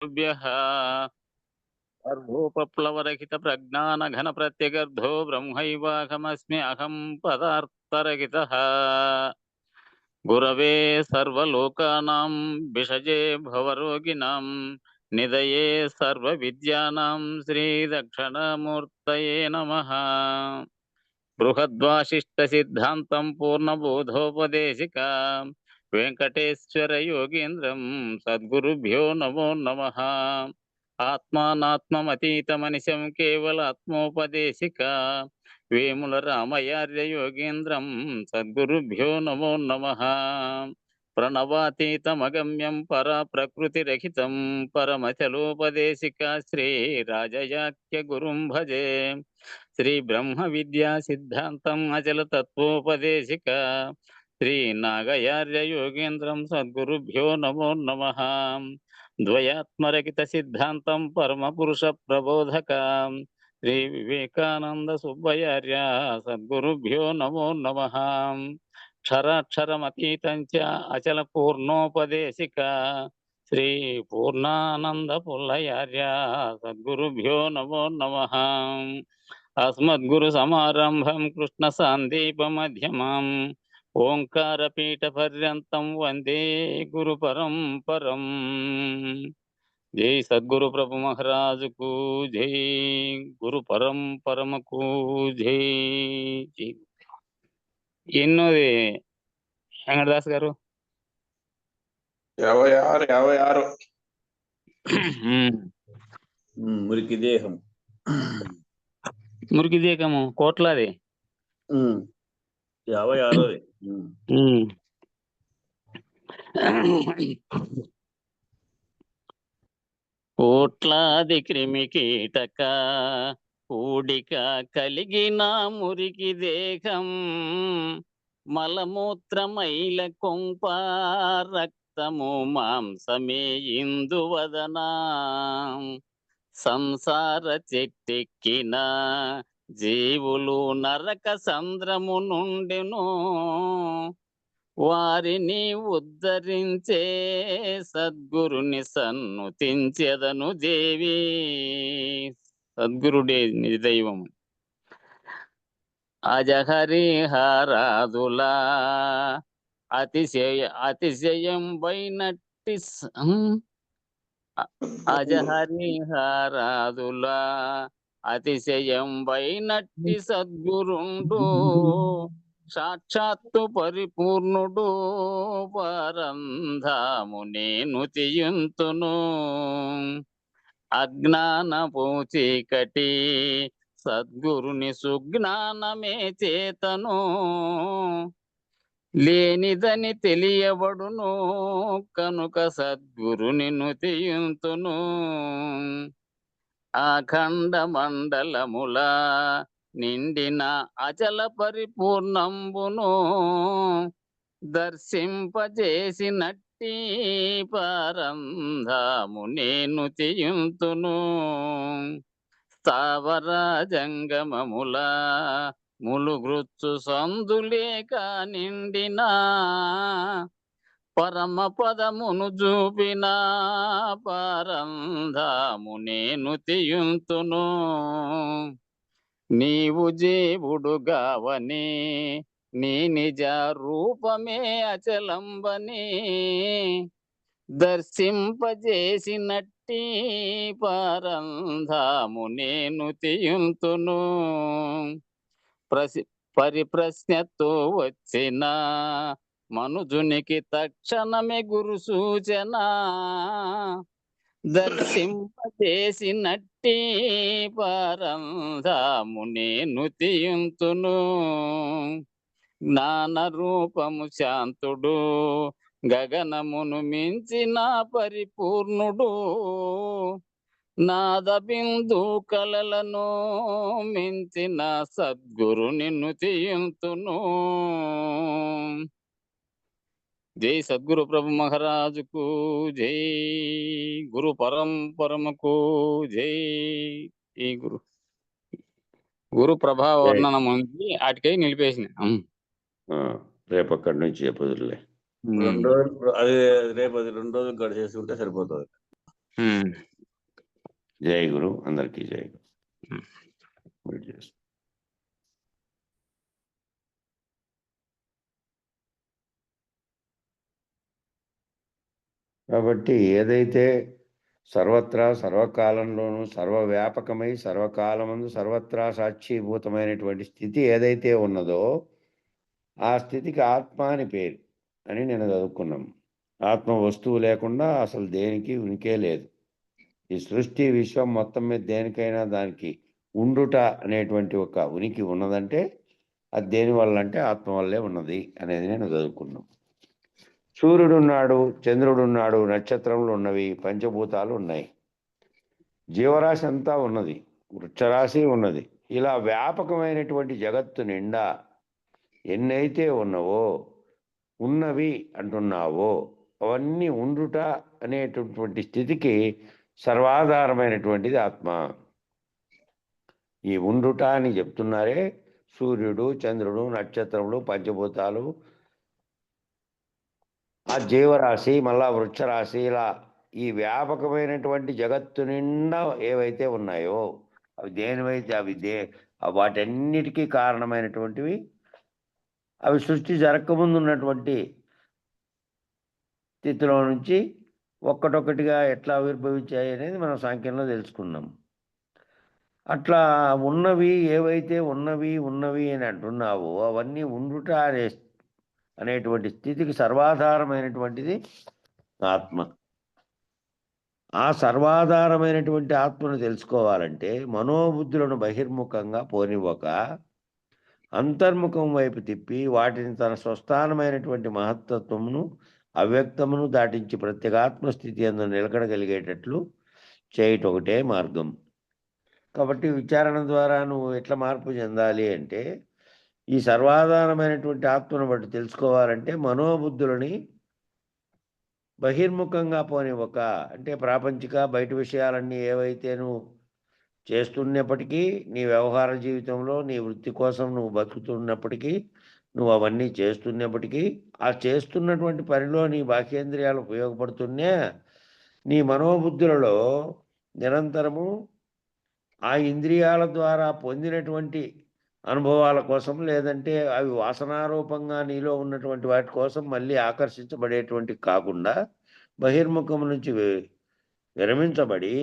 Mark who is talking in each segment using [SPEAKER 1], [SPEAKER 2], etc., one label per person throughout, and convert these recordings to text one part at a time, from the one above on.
[SPEAKER 1] గురుభ్యః సర్వోపప్లవరహిత ప్రజ్ఞాన ఘన ప్రత్యగర్ధో బ్రహ్మైవాహమస్మి అహం పదార్థరహితః గురవే సర్వలోకానాం విషజే భవరోగిణాం నిదయే సర్వవిద్యానాం శ్రీదక్షిణామూర్తయే నమః. బృహద్వాసిష్ట సిద్ధాంతం పూర్ణబోధోపదేశికా వెంకటేశ్వర యోగీంద్రం సద్గురుభ్యో నమో నమః. ఆత్మానాత్మమతీతమనిశం కేవలాత్మోపదేశికా వేముల రామయార్య యోగీంద్రం సద్గురుభ్యో నమో నమః. ప్రణవాతీతమగమ్యం పరా ప్రకృతిరహితం పరమచలోపదేశికా శ్రీ రాజయాఖ్య గురుం భజే. శ్రీ బ్రహ్మ విద్యా సిద్ధాంతం అచల తత్వోపదేశిక శ్రీ నాగయార్య యోగేంద్రం సద్గురుభ్యో నమో నమః. ద్వయాత్మరహిత సిద్ధాంతం పరమ పురుష ప్రబోధక శ్రీ వివేకానంద సుబ్బయార్య సద్గురుభ్యో నమో నమః. క్షరాక్షరమతీతం చ అచల పూర్ణోపదేశిక శ్రీ పూర్ణానంద పుల్లయార్య సద్గురుభ్యో నమో నమః. అస్మద్గురు సమారంభం కృష్ణ సాందీపమధ్యమాం ఓంకారపీఠ పర్యంతం వందే గురు పరంపరం. జై సద్గురు ప్రభు మహారాజుకు జై, గురు పరంపరమకు జై. జై. ఎన్నోది వెంకటదాస్ గారు?
[SPEAKER 2] 56.
[SPEAKER 3] మురికి దేహం.
[SPEAKER 1] మురికి దేహము కోట్లాది
[SPEAKER 3] 56.
[SPEAKER 1] కోట్లాది క్రిమి కీటక కూడిక కలిగిన మురికి దేహం మలమూత్రమైల కొంప రక్తము మాంసమే ఇందువదనా సంసార చెట్టెక్కిన జీవులు నరక సంద్రము నుండెను వారిని ఉద్ధరించే సద్గురుని సన్నుతించెదను దేవి. సద్గురుడే నిజ దైవం. అజహరిహరాదులా అతిశయం వైనట్టి అజహరిహరాదులా అతిశయం వైనట్టి సద్గురుండు సాక్షాత్తు పరిపూర్ణుడు పరంధాము నేను తీయుంతును. అజ్ఞానపు చీకటి సద్గురుని సుజ్ఞానమే చేతను లేనిదని తెలియబడును కనుక సద్గురుని నుతియుంతును. అఖండ మండలముల నిండిన అచల పరిపూర్ణంబును దర్శింపజేసినట్టి పరంధాము నేను తీయుంతును. స్థావర జంగమముల ములుగృచ్చు సందులేక నిండిన పరమ పదమును చూపిన పరంధాము నేను తీయుంతును. నీవు జీవుడు గావని నీ నిజ రూపమే అచలంబని దర్శింపజేసినట్టి పరంధాము నేను తీయుంతును. పరిప్రశ్నతో వచ్చిన మనుజునికి తక్షణమే గురు సూచన దర్శింపజేసినట్టి పరంధాము నేను తీయుంతును. జ్ఞాన రూపము శాంతుడు గగనమును మించిన పరిపూర్ణుడు నాద బిందు కలలను మించిన సద్గురుని నుతియుంతును. జై సద్గురు ప్రభు మహారాజుకు జై, గురు పరంపరమకు జై. ఈ గురు ప్రభావ వర్ణనం ఉంది, వాటికై నిలిపేసిన.
[SPEAKER 3] రేపు అక్కడి నుంచి చెప్పదులే.
[SPEAKER 2] 2 రోజులు, అది రేపు 2 రోజులు గడిచేసి ఉంటే సరిపోతుంది.
[SPEAKER 3] జై గురు, అందరికీ జై గురు. కాబట్టి ఏదైతే సర్వత్రా సర్వకాలంలోనూ సర్వవ్యాపకమై సర్వకాలమందు సర్వత్రా సాక్షిభూతమైనటువంటి స్థితి ఏదైతే ఉన్నదో ఆ స్థితికి ఆత్మ అని పేరు అని నేను చదువుకున్నాం. ఆత్మ వస్తువు లేకుండా అసలు దేనికి ఉనికే లేదు. ఈ సృష్టి విశ్వం మొత్తం మీద దేనికైనా దానికి ఉండుట అనేటువంటి ఒక ఉనికి ఉన్నదంటే అది దేనివల్ల అంటే ఆత్మ వల్లే ఉన్నది అనేది నేను చదువుకున్నాం. సూర్యుడున్నాడు, చంద్రుడున్నాడు, నక్షత్రములు ఉన్నవి, పంచభూతాలు ఉన్నాయి, జీవరాశి అంతా ఉన్నది, వృక్షరాశి ఉన్నది. ఇలా వ్యాపకమైనటువంటి జగత్తు నిండా ఎన్నైతే ఉన్నవో ఉన్నవి అంటున్నావో అవన్నీ ఉండుట అనేటటువంటి స్థితికి సర్వాధారమైనటువంటిది ఆత్మ. ఈ ఉండుట అని చెప్తున్నారే సూర్యుడు, చంద్రుడు, నక్షత్రములు, పంచభూతాలు, ఆ జీవరాశి, మళ్ళా వృక్షరాశి, ఇలా ఈ వ్యాపకమైనటువంటి జగత్తు నిండా ఏవైతే ఉన్నాయో అవి దేనివైతే అవి వాటన్నిటికీ కారణమైనటువంటివి. అవి సృష్టి జరగకముందు ఉన్నటువంటి స్థితిలో నుంచి ఒక్కటొక్కటిగా ఎట్లా ఆవిర్భవించాయి అనేది మనం సాంఖ్యంలో తెలుసుకున్నాం. అట్లా ఉన్నవి ఏవైతే ఉన్నవి అని అంటున్నావో అవన్నీ ఉండుట అనేటువంటి స్థితికి సర్వాధారమైనటువంటిది ఆత్మ. ఆ సర్వాధారమైనటువంటి ఆత్మను తెలుసుకోవాలంటే మనోబుద్ధులను బహిర్ముఖంగా పోనివ్వక అంతర్ముఖం వైపు తిప్పి వాటిని తన స్వస్థానమైనటువంటి మహత్తత్వమును అవ్యక్తమును దాటించి ప్రత్యేగాత్మ స్థితి అందు నిలకడగలిగేటట్లు చేయటం ఒకటే మార్గం. కాబట్టి విచారణ ద్వారా నువ్వు ఎట్లా మార్పు చెందాలి అంటే ఈ సర్వాధారమైనటువంటి ఆత్మను బట్టి తెలుసుకోవాలంటే మనోబుద్ధులని బహిర్ముఖంగా పోనివ్వక, అంటే ప్రాపంచిక బయట విషయాలన్నీ ఏవైతే నువ్వు చేస్తున్నప్పటికీ, నీ వ్యవహార జీవితంలో నీ వృత్తి కోసం నువ్వు బతుకుతున్నప్పటికీ, నువ్వు అవన్నీ చేస్తున్నప్పటికీ, ఆ చేస్తున్నటువంటి పనిలో నీ బాహ్యేంద్రియాలు ఉపయోగపడుతున్నా నీ మనోబుద్ధులలో నిరంతరము ఆ ఇంద్రియాల ద్వారా పొందినటువంటి అనుభవాల కోసం, లేదంటే అవి వాసనారూపంగా నీలో ఉన్నటువంటి వాటి కోసం మళ్ళీ ఆకర్షించబడేటువంటి కాకుండా బహిర్ముఖం నుంచి విరమించబడి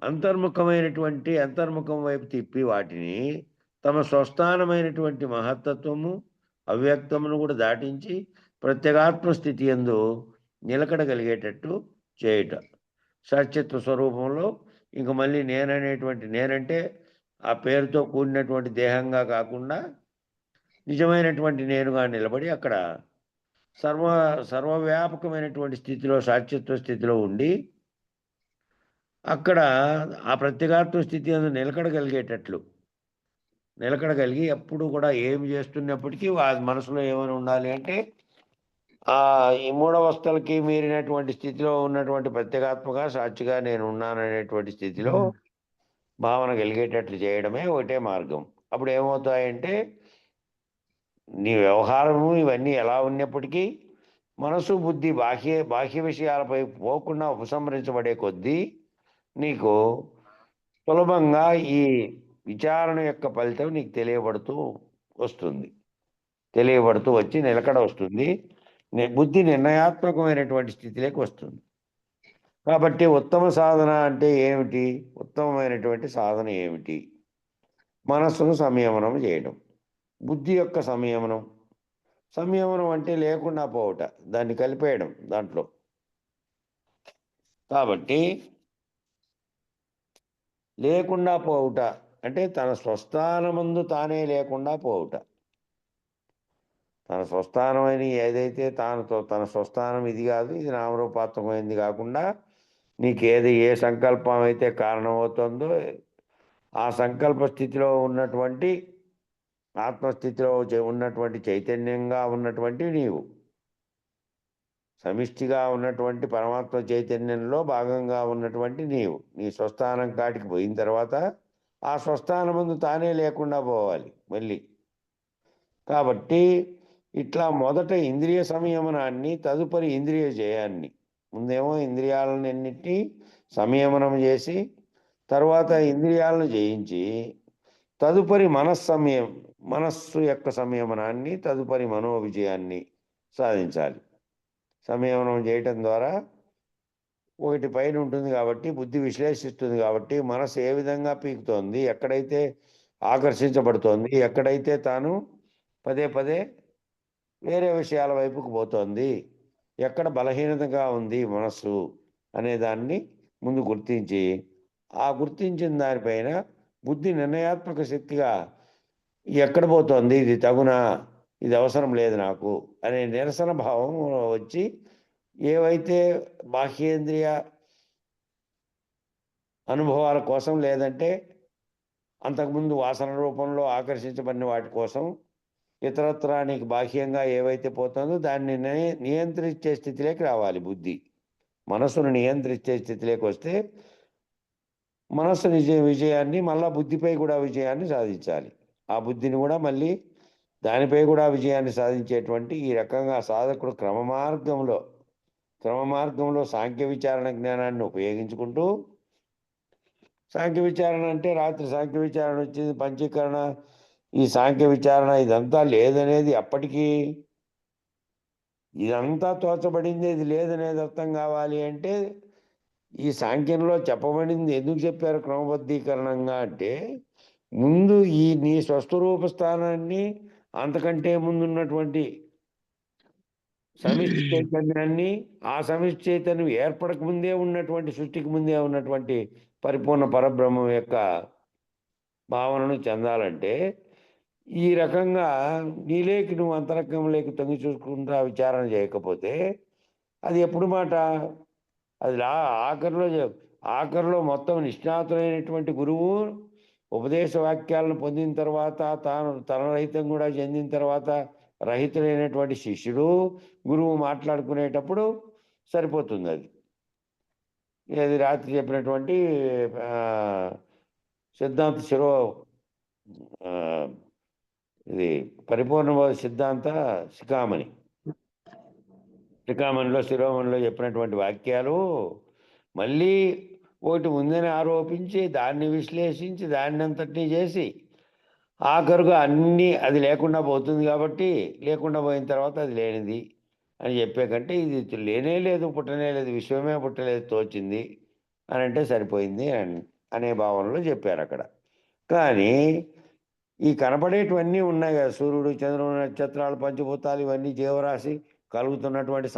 [SPEAKER 3] అంతర్ముఖం వైపు తిప్పి వాటిని తమ స్వస్థానమైనటువంటి మహత్తత్వము అవ్యక్తమును కూడా దాటించి ప్రత్యేగాత్మ స్థితి యందు నిలకడగలిగేటట్టు చేయుట. సచిత్వ స్వరూపంలో ఇంక మళ్ళీ నేనంటే ఆ పేరుతో కూడినటువంటి దేహంగా కాకుండా నిజమైనటువంటి నేనుగా నిలబడి అక్కడ సర్వవ్యాపకమైనటువంటి స్థితిలో సాక్షిత్వ స్థితిలో ఉండి అక్కడ ఆ ప్రత్యేగాత్మ స్థితి అందు నిలకడగలిగి ఎప్పుడు కూడా ఏమి చేస్తున్నప్పటికీ మనసులో ఏమైనా ఉండాలి అంటే ఈ మూఢవస్థలకి మీరినటువంటి స్థితిలో ఉన్నటువంటి ప్రత్యేగాత్మగా సాక్షిగా నేను ఉన్నాననేటువంటి స్థితిలో భావన కలిగేటట్లు చేయడమే ఒకటే మార్గం. అప్పుడు ఏమవుతాయంటే నీ వ్యవహారము ఇవన్నీ ఎలా ఉన్నప్పటికీ మనసు బుద్ధి బాహ్య విషయాలపై పోకుండా ఉపసంహరించబడే కొద్దీ నీకు సులభంగా ఈ విచారణ యొక్క ఫలితం నీకు తెలియబడుతూ వచ్చి నిలకడ వస్తుంది. బుద్ధి నిర్ణయాత్మకమైనటువంటి స్థితిలోకి వస్తుంది. కాబట్టి ఉత్తమ సాధన అంటే ఏమిటి? ఉత్తమమైనటువంటి సాధన ఏమిటి? మనస్సును సంయమనం చేయడం. బుద్ధి యొక్క సంయమనం అంటే లేకుండా పోవట, దాన్ని కలిపేయడం దాంట్లో. కాబట్టి లేకుండా పోవుట అంటే తన స్వస్థానమందు తానే లేకుండా పోవుట. తన స్వస్థానమని ఏదైతే తన స్వస్థానం ఇది కాదు, ఇది నామరూపాత్మకమైనది కాకుండా నీకేది ఏ సంకల్పం అయితే కారణమవుతుందో ఆ సంకల్ప స్థితిలో ఉన్నటువంటి ఆత్మస్థితిలో ఉన్నటువంటి చైతన్యంగా ఉన్నటువంటి నీవు సమిష్టిగా ఉన్నటువంటి పరమాత్మ చైతన్యంలో భాగంగా ఉన్నటువంటి నీవు నీ స్వస్థానం కాటికి పోయిన తర్వాత ఆ స్వస్థానం ముందు తానే లేకుండా పోవాలి మళ్ళీ. కాబట్టి ఇట్లా మొదట ఇంద్రియ సంయమనాన్ని, తదుపరి ఇంద్రియ జయాన్ని ముందేమో ఇంద్రియాలన్నింటినీ సంయమనం చేసి తర్వాత ఇంద్రియాలను జయించి తదుపరి మనస్సు యొక్క సంయమనాన్ని తదుపరి మనోవిజయాన్ని సాధించాలి. సంయమనం చేయటం ద్వారా ఒకటి పైన ఉంటుంది కాబట్టి బుద్ధి విశ్లేషిస్తుంది కాబట్టి మనసు ఏ విధంగా పీకుతోంది, ఎక్కడైతే ఆకర్షించబడుతోంది, ఎక్కడైతే తాను పదే పదే వేరే విషయాల వైపుకు పోతోంది, ఎక్కడ బలహీనతగా ఉంది మనస్సు అనే దాన్ని ముందు గుర్తించి ఆ గుర్తించిన దానిపైన బుద్ధి నిర్ణయాత్మక శక్తిగా ఎక్కడ పోతోంది, ఇది తగునా, ఇది అవసరం లేదు నాకు అనే నిరసన భావం వచ్చి ఏవైతే బాహ్యేంద్రియ అనుభవాల కోసం లేదంటే అంతకుముందు వాసన రూపంలో ఆకర్షించబడిన వాటి కోసం ఇతరత్రా నీకు బాహ్యంగా ఏవైతే పోతుందో దాన్ని నియంత్రించే స్థితిలోకి రావాలి బుద్ధి. మనస్సును నియంత్రించే స్థితిలోకి వస్తే మనస్సు విజయాన్ని మళ్ళా బుద్ధిపై కూడా విజయాన్ని సాధించాలి. ఆ బుద్ధిని కూడా మళ్ళీ దానిపై కూడా విజయాన్ని సాధించేటువంటి ఈ రకంగా సాధకుడు క్రమమార్గంలో సాంఖ్య విచారణ జ్ఞానాన్ని ఉపయోగించుకుంటూ, సాంఖ్య విచారణ అంటే రాత్రి సాంఖ్య విచారణ వచ్చింది, పంచీకరణ, ఈ సాంఖ్య విచారణ ఇదంతా లేదనేది అప్పటికీ ఇదంతా తోచబడింది, ఇది లేదనేది అర్థం కావాలి అంటే ఈ సాంఖ్యంలో చెప్పబడింది ఎందుకు చెప్పారు క్రమబద్ధీకరణంగా అంటే ముందు ఈ నీ స్వస్వరూప స్థానాన్ని అంతకంటే ముందున్నటువంటి సమిష్టి చైతన్యాన్ని, ఆ సమిష్టి చైతన్యం ఏర్పడక ముందే ఉన్నటువంటి సృష్టికి ముందే ఉన్నటువంటి పరిపూర్ణ పరబ్రహ్మం యొక్క భావనను చెందాలంటే ఈ రకంగా నీలేకి నువ్వు అంతరంగంలోకి తొంగి చూసుకుంటా విచారణ చేయకపోతే అది ఎప్పుడు మాట, అది ఆఖరిలో మొత్తం నిష్ణాతులైనటువంటి గురువు ఉపదేశ వాక్యాలను పొందిన తర్వాత తాను తన రహితం కూడా చెందిన తర్వాత రహితులైనటువంటి శిష్యుడు గురువు మాట్లాడుకునేటప్పుడు సరిపోతుంది. అది రాత్రి చెప్పినటువంటి సిద్ధాంత ఇది పరిపూర్ణవాద సిద్ధాంత శిఖామణిలో శిరోమణిలో చెప్పినటువంటి వాక్యాలు మళ్ళీ ఒకటి ఉందని ఆరోపించి దాన్ని విశ్లేషించి దాన్ని అంతటినీ చేసి ఆఖరుగా అన్నీ అది లేకుండా పోతుంది కాబట్టి లేకుండా పోయిన తర్వాత అది లేనిది అని చెప్పే కంటే ఇది లేనే లేదు, పుట్టనే లేదు, విశ్వమే పుట్టలేదు, తోచింది అని అంటే సరిపోయింది అనే భావనలో చెప్పారు అక్కడ. కానీ ఈ కనపడేటివన్నీ ఉన్నాయి కదా, సూర్యుడు, చంద్రుడు, నక్షత్రాలు, పంచభూతాలు, ఇవన్నీ జీవరాశి కలుగుతున్నటువంటి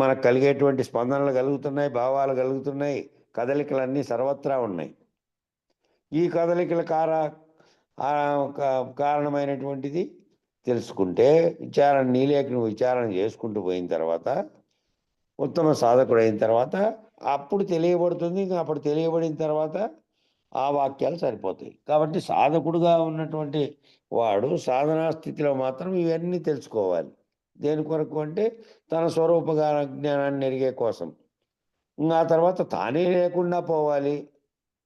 [SPEAKER 3] మనకు కలిగేటువంటి స్పందనలు కలుగుతున్నాయి, భావాలు కలుగుతున్నాయి, కదలికలన్నీ సర్వత్రా ఉన్నాయి. ఈ కదలికల కారణమైనటువంటిది తెలుసుకుంటే నీలేకి నువ్వు విచారణ చేసుకుంటూ పోయిన తర్వాత ఉత్తమ సాధకుడు అయిన తర్వాత అప్పుడు తెలియబడుతుంది. ఇంకా అప్పుడు తెలియబడిన తర్వాత ఆ వాక్యాలు సరిపోతాయి. కాబట్టి సాధకుడుగా ఉన్నటువంటి వాడు సాధనా స్థితిలో మాత్రం ఇవన్నీ తెలుసుకోవాలి. దేని కొరకు అంటే తన స్వరూప జ్ఞానాన్ని ఎరిగే కోసం. ఆ తర్వాత తానే లేకుండా పోవాలి.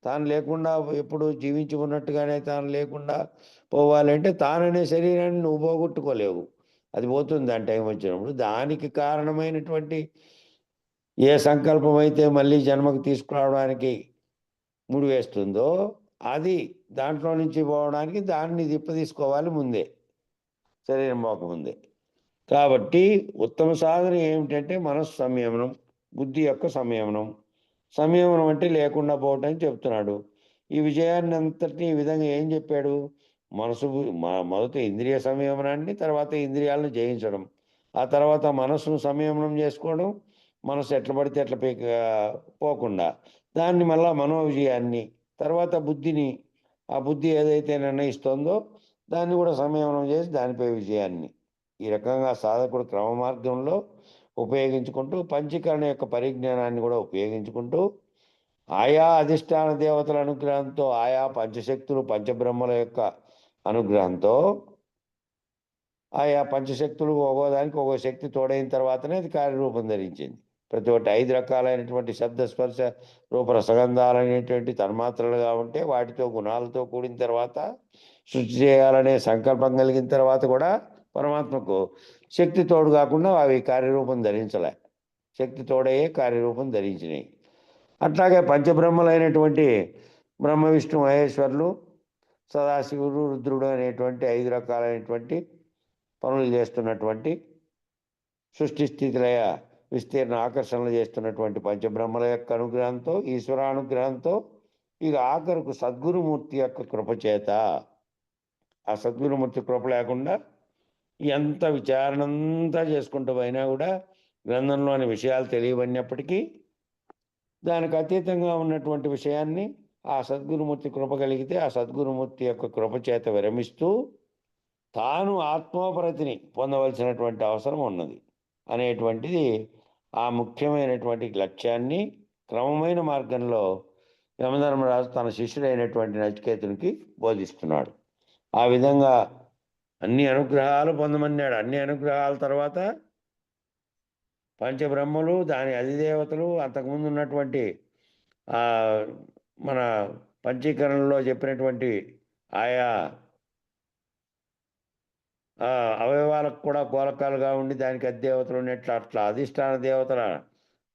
[SPEAKER 3] తాను లేకుండా ఎప్పుడు జీవించి ఉన్నట్టుగానే తాను లేకుండా పోవాలంటే తాననే శరీరాన్ని నువ్వు పోగొట్టుకోలేవు, అది పోతుంది దాని టైం వచ్చినప్పుడు. దానికి కారణమైనటువంటి ఏ సంకల్పం అయితే మళ్ళీ జన్మకు తీసుకురావడానికి ముడివేస్తుందో అది దాంట్లో నుంచి పోవడానికి దాన్ని తీసుకోవాలి ముందే, శరీరం పోకముందే. కాబట్టి ఉత్తమ సాధన ఏమిటంటే మనస్సు సంయమనం, బుద్ధి యొక్క సంయమనం అంటే లేకుండా పోవటం చెప్తున్నాడు. ఈ విజయాన్ని అంతటినీ ఈ విధంగా ఏం చెప్పాడు, మొదట ఇంద్రియ సంయమనాన్ని, తర్వాత ఇంద్రియాలను జయించడం, ఆ తర్వాత మనస్సును సంయమనం చేసుకోవడం, మనసు ఎట్లా పడితే ఎట్లా పోకుండా దాన్ని మళ్ళా మనోవిజయాన్ని, తర్వాత బుద్ధిని, ఆ బుద్ధి ఏదైతే నిర్ణయిస్తుందో దాన్ని కూడా సంయమనం చేసి దానిపై విజయాన్ని, ఈ రకంగా సాధకుడు క్రమ మార్గంలో ఉపయోగించుకుంటూ పంచీకరణ యొక్క పరిజ్ఞానాన్ని కూడా ఉపయోగించుకుంటూ ఆయా అధిష్టాన దేవతల అనుగ్రహంతో, ఆయా పంచశక్తులు పంచబ్రహ్మల యొక్క అనుగ్రహంతో, ఆయా పంచశక్తులు ఒక్కోదానికి ఒక్కో శక్తి తోడైన తర్వాతనే అది కార్యరూపం ధరించింది. ప్రతి ఒక్కటి 5 రకాలైనటువంటి శబ్ద స్పర్శ రూప రసగంధాలనేటువంటి తన్మాత్రలుగా ఉంటే వాటితో గుణాలతో కూడిన తర్వాత సృష్టి చేయాలనే సంకల్పం కలిగిన తర్వాత కూడా పరమాత్మకు శక్తి తోడు కాకుండా అవి కార్యరూపం ధరించలే. శక్తి తోడయే కార్యరూపం ధరించినాయి. అట్లాగే పంచబ్రహ్మలైనటువంటి బ్రహ్మ విష్ణు మహేశ్వరులు, సదాశివుడు, రుద్రుడు అనేటువంటి 5 రకాలైనటువంటి పనులు చేస్తున్నటువంటి సృష్టి స్థితి లయ విస్తీర్ణ ఆకర్షణలు చేస్తున్నటువంటి పంచబ్రహ్మల యొక్క అనుగ్రహంతో, ఈశ్వరానుగ్రహంతో, ఇక ఆఖరుకు సద్గురుమూర్తి యొక్క కృప చేత, ఆ సద్గురుమూర్తి కృప లేకుండా ఎంత విచారణంతా చేసుకుంటూ పోయినా కూడా గ్రంథంలోని విషయాలు తెలియబడినప్పటికీ దానికి అతీతంగా ఉన్నటువంటి విషయాన్ని ఆ సద్గురుమూర్తి కృప కలిగితే ఆ సద్గురుమూర్తి యొక్క కృప చేత విరమిస్తూ తాను ఆత్మోపరతిని పొందవలసినటువంటి అవసరం ఉన్నది అనేటువంటిది ఆ ముఖ్యమైనటువంటి లక్ష్యాన్ని క్రమమైన మార్గంలో యమధర్మరాజు తన శిష్యుడైనటువంటి నచికేతునికి బోధిస్తున్నాడు. ఆ విధంగా అన్ని అనుగ్రహాలు పొందమన్నాడు. అన్ని అనుగ్రహాల తర్వాత పంచబ్రహ్మలు, దాని అధిదేవతలు, అంతకుముందు ఉన్నటువంటి మన పంచీకరణలో చెప్పినటువంటి ఆయా అవయవాలకు కూడా గోలకాలుగా ఉండి దానికి అధిదేవతలు ఉన్నట్లు అట్లా అధిష్టాన దేవతల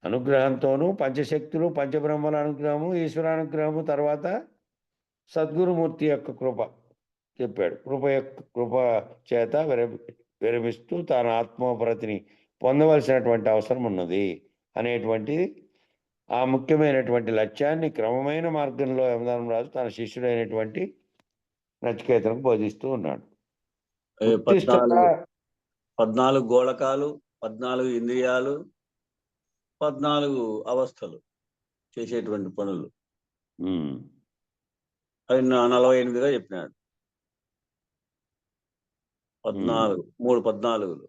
[SPEAKER 3] అనుగ్రహంతోనూ పంచశక్తులు, పంచబ్రహ్మల అనుగ్రహము, ఈశ్వరానుగ్రహము, తర్వాత సద్గురుమూర్తి యొక్క కృప చెప్పాడు. కృప చేత విరమిస్తూ తాను ఆత్మోపరతిని పొందవలసినటువంటి అవసరం ఉన్నది అనేటువంటిది ఆ ముఖ్యమైనటువంటి లక్ష్యాన్ని క్రమమైన మార్గంలో యమధర్మరాజు తన శిష్యుడైనటువంటి నచికేతులకు బోధిస్తూ ఉన్నాడు.
[SPEAKER 2] 14 గోళకాలు, 14 ఇంద్రియాలు, 14 అవస్థలు చేసేటువంటి పనులు అవి 48గా చెప్పినాడు. 3 14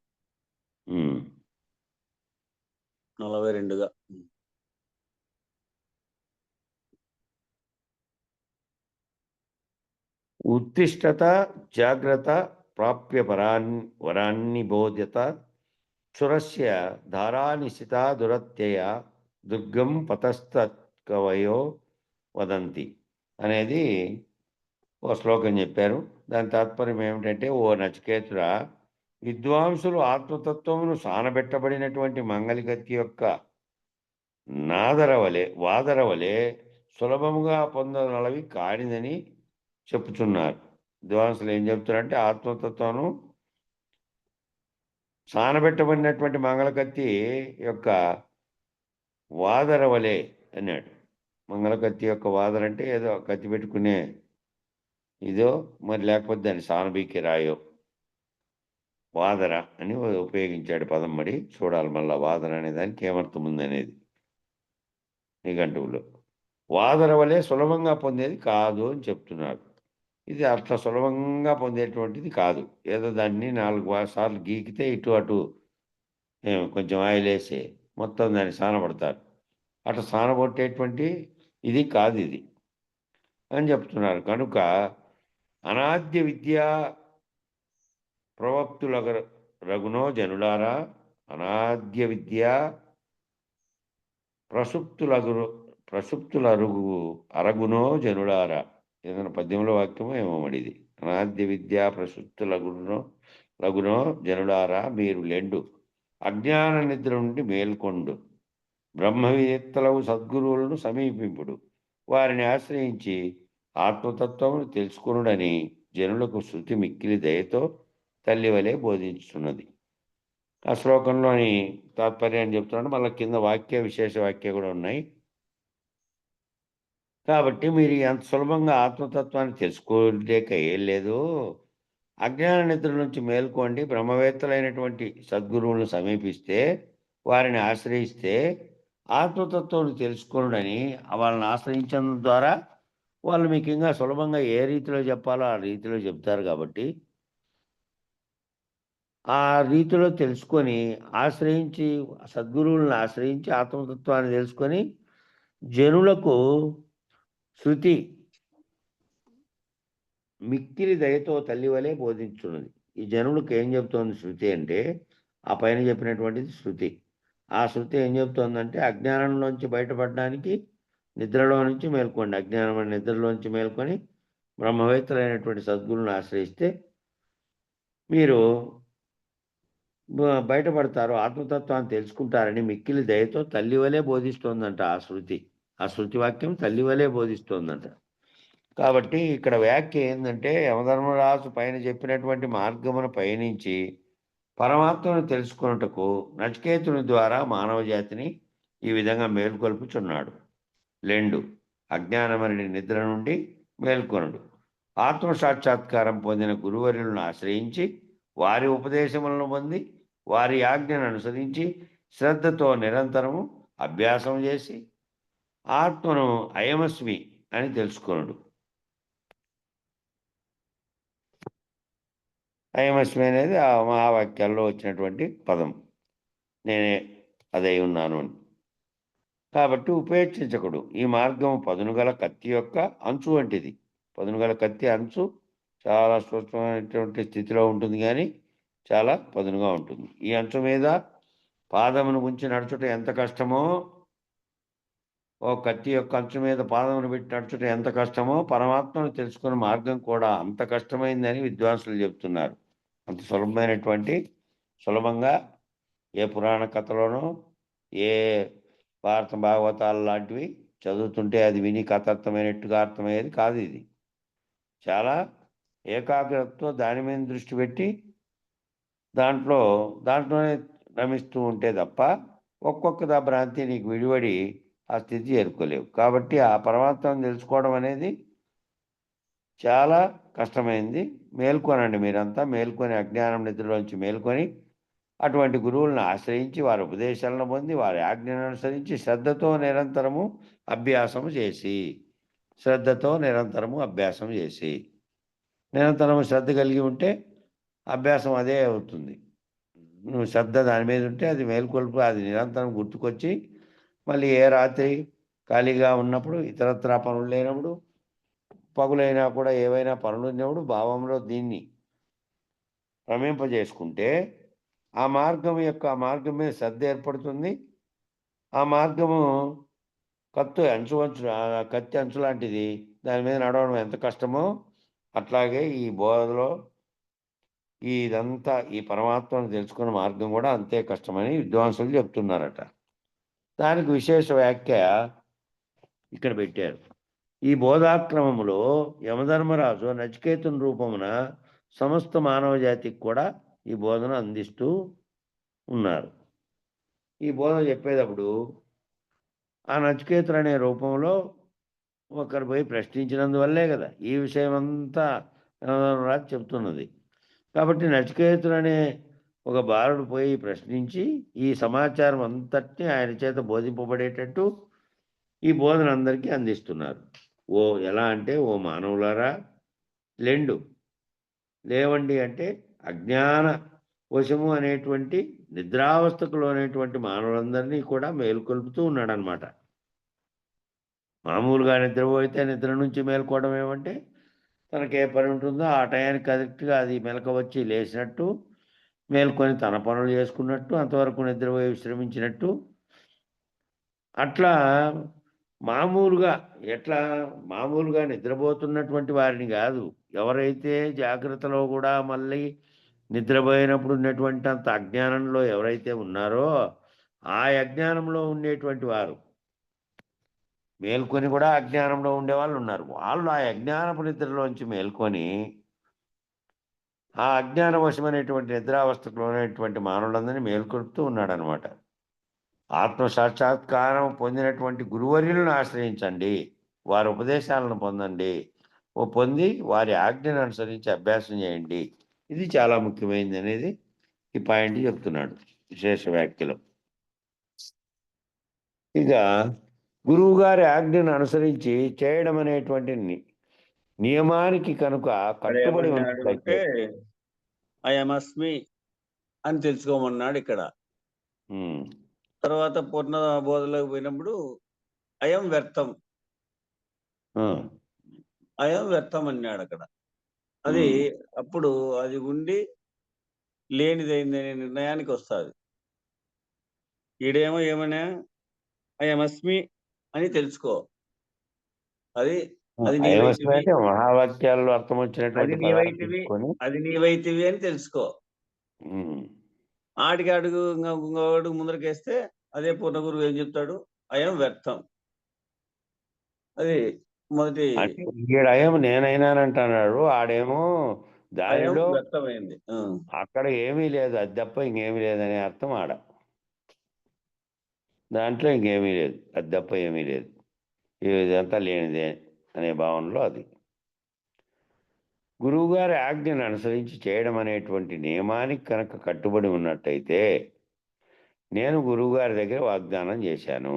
[SPEAKER 2] 42గా.
[SPEAKER 3] ఉత్తిష్టత జాగ్రత్త ప్రాప్య వరాన్ని బోధ్యత క్షురస్య ధారానిశితా దురత్యయ దుర్గం పతస్తకవయో వదంతి అనేది ఒక శ్లోకం చెప్పారు. దాని తాత్పర్యం ఏమిటంటే, ఓ నచికేతుడా, విద్వాంసులు ఆత్మతత్వమును సానబెట్టబడినటువంటి మంగళగతి యొక్క వాదరవలే సులభముగా పొందనలవి కానిదని చెప్పుచున్నారు. విద్వాంసులు ఏం చెప్తున్నారంటే, ఆత్మతత్వం సానబెట్టబడినటువంటి మంగళకత్తి యొక్క వాదరవలే అన్నాడు. మంగళకత్తి యొక్క వాదర అంటే ఏదో కత్తి పెట్టుకునే ఇదో, మరి లేకపోతే దాన్ని సానబీకి రాయో, వాదర అని ఉపయోగించాడు పదం. మరి చూడాలి మళ్ళా వాదర అనే దానికి ఏమర్థం ఉందనేది నిఘంటువులో. వాదర వలె సులభంగా పొందేది కాదు అని చెప్తున్నారు. ఇది అట్లా సులభంగా పొందేటువంటిది కాదు. ఏదో దాన్ని 4 సార్లు గీకితే ఇటు అటు కొంచెం ఆయిల్ వేసి మొత్తం దాన్ని సానబడతారు. అట్లా సానబొట్టేటువంటి ఇది కాదు ఇది అని చెప్తున్నారు. కనుక అనాద్య విద్యా ప్రవక్తులగునో జనులారా, అనాద్య విద్యా అరగునో జనులారా. ఏదైనా పద్యంలో వాక్యమో ఏమో మడిది. అనాద్య విద్యా లగునో జనులారా, మీరు లెండు అజ్ఞాన నిద్ర నుండి మేల్కొండు, బ్రహ్మవేత్తలవు సద్గురువులను సమీపింపుడు, వారిని ఆశ్రయించి ఆత్మతత్వమును తెలుసుకొనుడని జనులకు శృతి మిక్కిలి దయతో తల్లివలే బోధించుతున్నది. ఆ శ్లోకంలోని తాత్పర్యాన్ని చెప్తున్నాడు. మళ్ళీ కింద విశేష వాక్య కూడా ఉన్నాయి. కాబట్టి మీరు అంత సులభంగా ఆత్మతత్వాన్ని తెలుసుకోలేక ఏం లేదు. అజ్ఞాన నిద్ర నుంచి మేల్కోండి, బ్రహ్మవేత్తలైనటువంటి సద్గురువులను సమీపిస్తే, వారిని ఆశ్రయిస్తే ఆత్మతత్వం తెలుసుకోనుడని వాళ్ళని ఆశ్రయించడం ద్వారా వాళ్ళు మీకు ఇంకా సులభంగా ఏ రీతిలో చెప్పాలో ఆ రీతిలో చెప్తారు. కాబట్టి ఆ రీతిలో తెలుసుకొని సద్గురువులను ఆశ్రయించి ఆత్మతత్వాన్ని తెలుసుకొని జనులకు శృతి మిక్కిలి దయతో తల్లి వలె బోధించున్నది. ఈ జనులకు ఏం చెప్తోంది శృతి అంటే, ఆ పైన చెప్పినటువంటిది శృతి. ఆ శృతి ఏం చెప్తోందంటే, అజ్ఞానంలోంచి బయటపడడానికి నిద్రలో నుంచి మేల్కోండి. అజ్ఞానం నిద్రలోంచి మేల్కొని బ్రహ్మవేత్తలైనటువంటి సద్గురువులను ఆశ్రయిస్తే మీరు బయటపడతారో, ఆత్మతత్వాన్ని తెలుసుకుంటారని మిక్కిలి దయతో తల్లి వలె బోధిస్తోందంట ఆ శృతి. ఆ శృతి వాక్యం తల్లి వలె బోధిస్తోందంట. కాబట్టి ఇక్కడ వ్యాఖ్య ఏందంటే, యమధర్మరాజు పైన చెప్పినటువంటి మార్గమును పయనించి పరమాత్మను తెలుసుకొనుటకు నచికేతుని ద్వారా మానవ జాతిని ఈ విధంగా మేల్కొల్పుచున్నాడు. 2 అజ్ఞానమని నిద్ర నుండి మేల్కొనుడు. ఆత్మ సాక్షాత్కారం పొందిన గురువర్యులను ఆశ్రయించి వారి ఉపదేశములను పొంది వారి ఆజ్ఞను అనుసరించి శ్రద్ధతో నిరంతరము అభ్యాసం చేసి ఆత్మను అయమస్మి అని తెలుసుకొనుడు. అయమస్మి అనేది ఆ మహావాక్యాల్లో వచ్చినటువంటి పదం. నేనే అదై ఉన్నాను అని. కాబట్టి ఉపేక్షించకుడు. ఈ మార్గం పదునుగల కత్తి యొక్క అంచు వంటిది. పదునుగల కత్తి అంచు చాలా సూక్ష్మమైనటువంటి స్థితిలో ఉంటుంది, కానీ చాలా పదునుగా ఉంటుంది. ఈ అంచు మీద పాదమును ఉంచి నడుచుట ఎంత కష్టమో, ఓ కత్తి యొక్క అంచు మీద పాదమును పెట్టి నడుచుట ఎంత కష్టమో, పరమాత్మను తెలుసుకునే మార్గం కూడా అంత కష్టమైందని విద్వాంసులు చెప్తున్నారు. అంత సులభంగా ఏ పురాణ కథలోనో, ఏ భారత భాగవతాలు లాంటివి చదువుతుంటే అది విని కథార్థమైనట్టుగా అర్థమయ్యేది కాదు. ఇది చాలా ఏకాగ్రతతో దాని మీద దృష్టి పెట్టి దాంట్లోనే రమిస్తూ ఉంటే తప్ప ఒక్కొక్క భ్రాంతి నీకు విడివడి ఆ స్థితి చేరుకోలేవు. కాబట్టి ఆ పరమాత్మను తెలుసుకోవడం అనేది చాలా కష్టమైంది. మేల్కొనండి, మీరంతా మేల్కొని అజ్ఞానం నిద్రలోంచి మేల్కొని అటువంటి గురువులను ఆశ్రయించి వారి ఉపదేశాలను పొంది వారి ఆజ్ఞను అనుసరించి శ్రద్ధతో నిరంతరము అభ్యాసం చేసి నిరంతరము శ్రద్ధ కలిగి ఉంటే అభ్యాసం అదే అవుతుంది. నువ్వు శ్రద్ధ దాని మీద ఉంటే అది మేల్కొల్పు, అది నిరంతరం గుర్తుకొచ్చి మళ్ళీ ఏ రాత్రి ఖాళీగా ఉన్నప్పుడు, ఇతరత్రా పనులు లేనప్పుడు, పగులైనా కూడా ఏవైనా పనులు ఉన్నప్పుడు భావంలో దీన్ని రమింపజేసుకుంటే ఆ మార్గం మీద శ్రద్ధ ఏర్పడుతుంది. ఆ మార్గము కత్తి అంచు లాంటిది. దాని మీద నడవడం ఎంత కష్టమో అట్లాగే ఈ బోధలో ఇదంతా ఈ పరమాత్మను తెలుసుకునే మార్గం కూడా అంతే కష్టమని విద్వాంసులు చెప్తున్నారట. దానికి విశేష వ్యాఖ్య ఇక్కడ పెట్టారు. ఈ బోధాక్రమములో యమధర్మరాజు నచికేతుని రూపమున సమస్త మానవ జాతికి కూడా ఈ బోధన అందిస్తూ ఉన్నారు. ఈ బోధన చెప్పేటప్పుడు ఆ నచికేతుడు అనే రూపంలో ఒకరు పోయి ప్రశ్నించినందువల్లే కదా ఈ విషయం అంతా యమధర్మరాజు చెప్తున్నది. కాబట్టి నచికేతుడు అనే ఒక బాలుడు పోయి ప్రశ్నించి ఈ సమాచారం అంతటినీ ఆయన చేత బోధింపబడేటట్టు ఈ బోధన అందరికీ అందిస్తున్నారు. ఎలా అంటే, ఓ మానవులారా లేవండి అంటే అజ్ఞాన వశము అనేటువంటి నిద్రావస్థకు లోనేటువంటి మానవులందరినీ కూడా మేల్కొల్పుతూ ఉన్నాడనమాట. మామూలుగా నిద్రపోతే నిద్ర నుంచి మేల్కోవడం ఏమంటే, తనకే పని ఉంటుందో ఆ టయానికి కరెక్ట్గా అది మెలక వచ్చి లేచినట్టు, మేల్కొని తన పనులు చేసుకున్నట్టు, అంతవరకు నిద్రపోయి విశ్రమించినట్టు, అట్లా మామూలుగా నిద్రపోతున్నటువంటి వారిని కాదు, ఎవరైతే జాగ్రత్తలో కూడా మళ్ళీ నిద్రపోయినప్పుడు ఉన్నటువంటి అంత అజ్ఞానంలో ఎవరైతే ఉన్నారో ఆ అజ్ఞానంలో ఉండేటువంటి వారు, మేల్కొని కూడా అజ్ఞానంలో ఉండేవాళ్ళు ఉన్నారు. వాళ్ళు ఆ అజ్ఞానపు నిద్రలోంచి మేల్కొని ఆ అజ్ఞాన వశమైనటువంటి నిద్రావస్థకు లోనటువంటి మానవులందరినీ మేల్కొల్పుతూ ఉన్నాడనమాట. ఆత్మ సాక్షాత్కారం పొందినటువంటి గురువర్యులను ఆశ్రయించండి, వారి ఉపదేశాలను పొంది వారి ఆజ్ఞను అనుసరించి అభ్యాసం చేయండి. ఇది చాలా ముఖ్యమైనది అనేది ఈ పాయింట్ చెప్తున్నాడు విశేష వ్యాఖ్యలో. ఇక గురువు గారి ఆజ్ఞను అనుసరించి చేయడం అనేటువంటి నియమానికి కనుక కట్టుబడి ఉన్నట్లయితే
[SPEAKER 2] అయమస్మి అని తెలుసుకోమన్నాడు ఇక్కడ. తర్వాత పూర్ణ బోధలోకి పోయినప్పుడు అయం వ్యర్థం అన్నాడు అక్కడ. అది అప్పుడు అది ఉండి లేనిదైందనే నిర్ణయానికి వస్తుంది. ఈడేమో ఏమన్నా అయమస్మి అని తెలుసుకో, అది
[SPEAKER 3] మహావాక్యాల్లో అర్థం వచ్చినటువంటి
[SPEAKER 2] అది నీవైతివి అని తెలుసుకో. ఆడికి అడుగు ఇంకో అడుగు ముందరకేస్తే అదే పూర్ణ గురువు ఏం చెప్తాడు? అయం వ్యర్థం. అది మొదటి
[SPEAKER 3] అంటే ఈడ అయం నేనైనానంటున్నాడు, ఆడేమో
[SPEAKER 2] అయం
[SPEAKER 3] దానిలో
[SPEAKER 2] వ్యర్థమైంది.
[SPEAKER 3] అక్కడ ఏమీ లేదు, అది తప్ప ఇంకేమీ లేదనే అర్థం ఆడ. దాంట్లో ఇంకేమీ లేదు, అది తప్ప ఏమీ లేదు, ఇదంతా లేనిదే అనే భావనలో అది. గురువుగారి ఆజ్ఞను అనుసరించి చేయడం అనేటువంటి నియమానికి కనుక కట్టుబడి ఉన్నట్టయితే, నేను గురువుగారి దగ్గర వాగ్దానం చేశాను,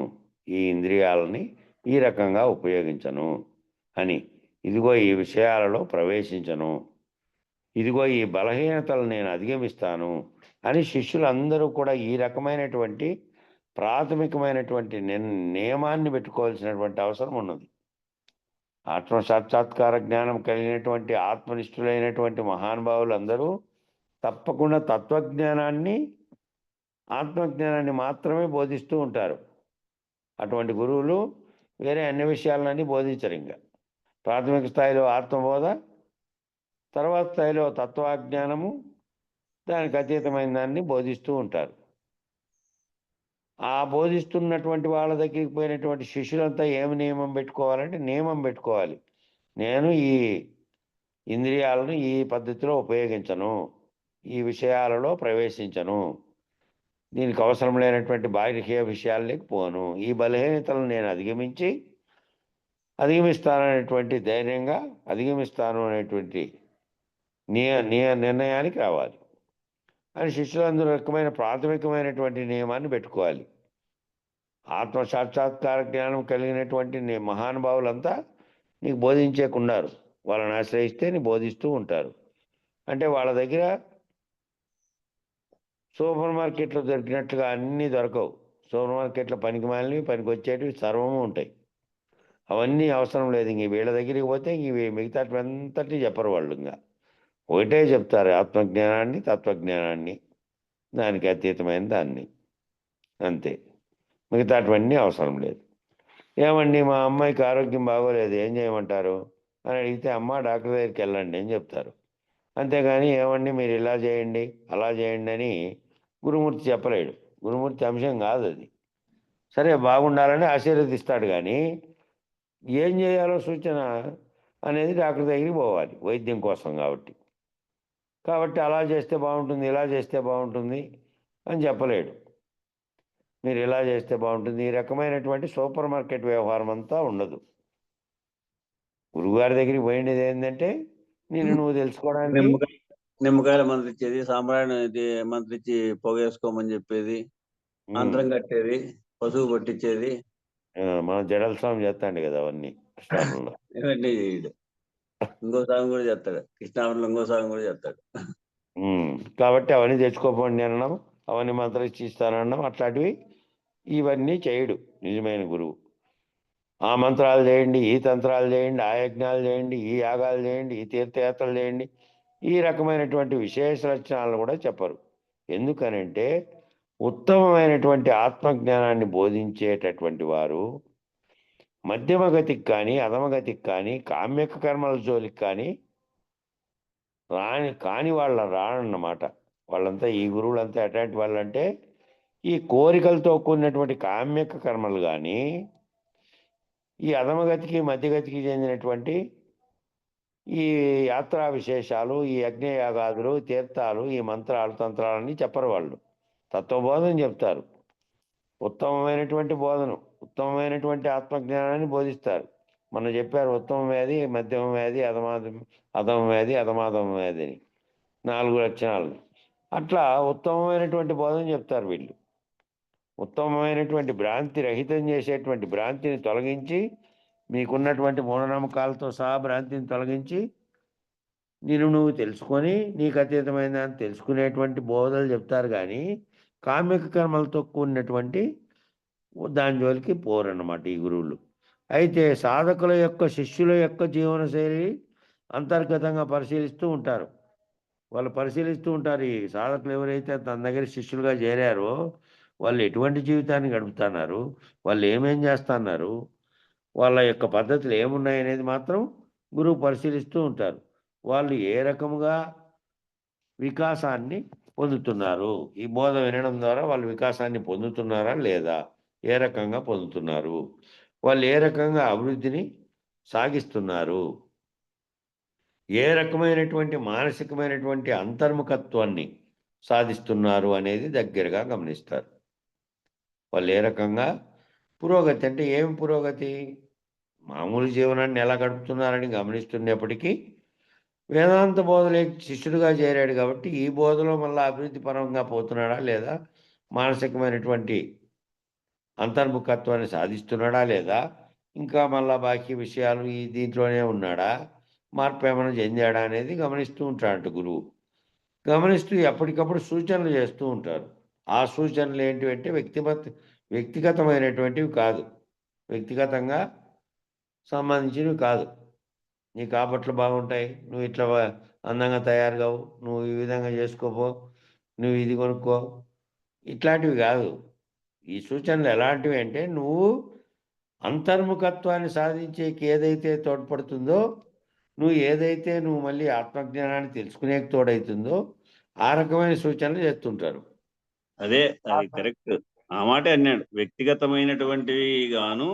[SPEAKER 3] ఈ ఇంద్రియాలని ఈ రకంగా ఉపయోగించను అని, ఇదిగో ఈ విషయాలలో ప్రవేశించను, ఇదిగో ఈ బలహీనతలు నేను అధిగమిస్తాను అని శిష్యులందరూ కూడా ఈ రకమైనటువంటి ప్రాథమికమైనటువంటి నియమాన్ని పెట్టుకోవాల్సినటువంటి అవసరం ఉన్నది. ఆత్మ సాక్షాత్కార జ్ఞానం కలిగినటువంటి ఆత్మనిష్ఠులైనటువంటి మహానుభావులందరూ తప్పకుండా ఆత్మజ్ఞానాన్ని మాత్రమే బోధిస్తూ ఉంటారు. అటువంటి గురువులు వేరే అన్ని విషయాలన్నీ బోధించరు. ఇంకా ప్రాథమిక స్థాయిలో ఆత్మబోధ, తర్వాత స్థాయిలో తత్వజ్ఞానము, దానికి అతీతమైన దాన్ని బోధిస్తూ ఉంటారు. ఆ బోధిస్తున్నటువంటి వాళ్ళ దగ్గరికి పోయినటువంటి శిష్యులంతా ఏమి నియమం పెట్టుకోవాలంటే, నియమం పెట్టుకోవాలి, నేను ఈ ఇంద్రియాలను ఈ పద్ధతిలో ఉపయోగించను, ఈ విషయాలలో ప్రవేశించను, దీనికి అవసరం లేనటువంటి బాహ్య విషయాల్లోకి పోను, ఈ బలహీనతలను నేను అధిగమిస్తాననేటువంటి ధైర్యంగా అధిగమిస్తాను అనేటువంటి నిర్ణయానికి రావాలి అని శిష్యులందరూ రకమైన ప్రాథమికమైనటువంటి నియమాన్ని పెట్టుకోవాలి. ఆత్మ సాక్షాత్కార జ్ఞానం కలిగినటువంటి మహానుభావులంతా నీకు బోధించేకున్నారు, వాళ్ళని ఆశ్రయిస్తే నీ బోధిస్తూ ఉంటారు. అంటే వాళ్ళ దగ్గర సూపర్ మార్కెట్లో దొరికినట్లుగా అన్నీ దొరకవు. సూపర్ మార్కెట్లో పనికి మాలినవి, పనికి వచ్చేటివి సర్వము ఉంటాయి. అవన్నీ అవసరం లేదు. ఇంక వీళ్ళ దగ్గరికి పోతే ఇంక మిగతా అంతటి చెప్పరు వాళ్ళు. ఇంకా ఒకటే చెప్తారు, ఆత్మజ్ఞానాన్ని, తత్వజ్ఞానాన్ని, దానికి అతీతమైన దాన్ని, అంతే. మిగతావన్నీ అవసరం లేదు. ఏమండి మా అమ్మాయికి ఆరోగ్యం బాగోలేదు, ఏం చేయమంటారు అని అడిగితే, అమ్మ డాక్టర్ దగ్గరికి వెళ్ళండి అని చెప్తారు. అంతేగాని ఏమండి మీరు ఇలా చేయండి అలా చేయండి అని గురుమూర్తి చెప్పలేడు. గురుమూర్తి అంశం కాదు అది. సరే బాగుండాలని ఆశీర్వదిస్తాడు, కానీ ఏం చేయాలో సూచన అనేది డాక్టర్ దగ్గరికి పోవాలి వైద్యం కోసం. కాబట్టి అలా చేస్తే బాగుంటుంది, ఇలా చేస్తే బాగుంటుంది అని చెప్పలేడు. మీరు ఇలా చేస్తే బాగుంటుంది, ఈ రకమైనటువంటి సూపర్ మార్కెట్ వ్యవహారం అంతా ఉండదు. గురువుగారి దగ్గరికి పోయినది ఏంటంటే, నువ్వు తెలుసుకోవడానికి
[SPEAKER 2] నిమ్మకాయల మంత్రిచ్చేది, సాంబ్రాణి మంత్రిచ్చి పొగేసుకోమని చెప్పేది, మంత్రం కట్టేది, పశువు పట్టించేది,
[SPEAKER 3] మన జడల స్వామి చేస్తాండి కదా అవన్నీ కృష్ణాపురంలో.
[SPEAKER 2] ఇవన్నీ చేయడు. ఇంకో స్వామి కూడా చేస్తాడు, కృష్ణాపురంలో ఇంకో స్వామి కూడా చేస్తాడు.
[SPEAKER 3] కాబట్టి అవన్నీ తెచ్చుకోపోండి అనడం, అవన్నీ మంత్రం ఇస్తానడం, అట్లాంటివి ఇవన్నీ చేయడు నిజమైన గురువు. ఆ మంత్రాలు చేయండి, ఈ తంత్రాలు చేయండి, ఆ యజ్ఞాలు చేయండి, ఈ యాగాలు చేయండి, ఈ తీర్థయాత్రలు చేయండి, ఈ రకమైనటువంటి విశేష లక్షణాలను కూడా చెప్పరు. ఎందుకనంటే ఉత్తమమైనటువంటి ఆత్మజ్ఞానాన్ని బోధించేటటువంటి వారు మధ్యమగతికి కానీ అధమగతికి కానీ కామ్యక కర్మల జోలికి కానీ కాని వాళ్ళ రానన్నమాట. వాళ్ళంతా ఈ గురువులంతా ఎట్లాంటి వాళ్ళంటే, ఈ కోరికలతో కూడినటువంటి కామ్యక కర్మలు కానీ, ఈ అధమగతికి మధ్యగతికి చెందినటువంటి ఈ యాత్రా విశేషాలు, ఈ యజ్ఞయాగాదులు, తీర్థాలు, ఈ మంత్రాలు, తంత్రాలన్నీ చెప్పరు వాళ్ళు. తత్వబోధన చెప్తారు, ఉత్తమమైనటువంటి బోధన, ఉత్తమమైనటువంటి ఆత్మజ్ఞానాన్ని బోధిస్తారు. మనం చెప్పారు ఉత్తమ వ్యాధి, మధ్యమ వ్యాధి, అధమ వ్యాధి, అధమాధమ వ్యాధి అని 4 లక్షణాలు. అట్లా ఉత్తమమైనటువంటి బోధన చెప్తారు వీళ్ళు. ఉత్తమమైనటువంటి భ్రాంతి రహితం చేసేటువంటి భ్రాంతిని తొలగించి, మీకున్నటువంటి మూఢనమ్మకాలతో సహా భ్రాంతిని తొలగించి, నువ్వు తెలుసుకొని నీకు అతీతమైన దాన్ని తెలుసుకునేటువంటి బోధలు చెప్తారు. కానీ కామ్యక కర్మలతో కూడినటువంటి దాని జోలికి పోరన్నమాట ఈ గురువులు. అయితే సాధకుల యొక్క, శిష్యుల యొక్క జీవనశైలి అంతర్గతంగా పరిశీలిస్తూ ఉంటారు. వాళ్ళు పరిశీలిస్తూ ఉంటారు, ఈ సాధకులు ఎవరైతే తన దగ్గర శిష్యులుగా చేరారో వాళ్ళు ఎటువంటి జీవితాన్ని గడుపుతున్నారు, వాళ్ళు ఏమేం చేస్తున్నారు, వాళ్ళ యొక్క పద్ధతులు ఏమున్నాయనేది మాత్రం గురువు పరిశీలిస్తూ ఉంటారు. వాళ్ళు ఏ రకముగా వికాసాన్ని పొందుతున్నారు? ఈ బోధ వినడం ద్వారా వాళ్ళు వికాసాన్ని పొందుతున్నారా లేదా? ఏ రకంగా పొందుతున్నారు? వాళ్ళు ఏ రకంగా అభివృద్ధిని సాగిస్తున్నారు? ఏ రకమైనటువంటి మానసికమైనటువంటి అంతర్ముఖత్వాన్ని సాధిస్తున్నారు అనేది దగ్గరగా గమనిస్తారు. వాళ్ళు ఏ రకంగా పురోగతి అంటే ఏమి పురోగతి? మామూలు జీవనాన్ని ఎలా గడుపుతున్నారని గమనిస్తున్నప్పటికీ వేదాంత బోధలే శిష్యుడిగా చేరాడు కాబట్టి ఈ బోధలో మళ్ళీ అభివృద్ధి పరంగా పోతున్నాడా లేదా? మానసికమైనటువంటి అంతర్ముఖత్వాన్ని సాధిస్తున్నాడా లేదా? ఇంకా మళ్ళా బాకీ విషయాలు ఈ దీంట్లోనే ఉన్నాడా? మార్పు ఏమైనా చెందాడా అనేది గమనిస్తూ ఉంటాడు గురువు. గమనిస్తూ ఎప్పటికప్పుడు సూచనలు చేస్తూ ఉంటారు. ఆ సూచనలు ఏంటివంటే వ్యక్తిగతమైనటువంటివి కాదు. వ్యక్తిగతంగా సంబంధించినవి కాదు. నీ కాబట్లు బాగుంటాయి, నువ్వు ఇట్లా అందంగా తయారు కావు, నువ్వు ఈ విధంగా చేసుకోపో, నువ్వు ఇది కొనుక్కో, ఇట్లాంటివి కాదు. ఈ సూచనలు ఎలాంటివి అంటే నువ్వు అంతర్ముఖత్వాన్ని సాధించేకి ఏదైతే తోడ్పడుతుందో, నువ్వు మళ్ళీ ఆత్మజ్ఞానాన్ని తెలుసుకునే తోడవుతుందో ఆ రకమైన సూచనలు చేస్తుంటారు.
[SPEAKER 2] అదే అది కరెక్ట్. ఆ మాటే అన్నాడు. వ్యక్తిగతమైనటువంటివి గాను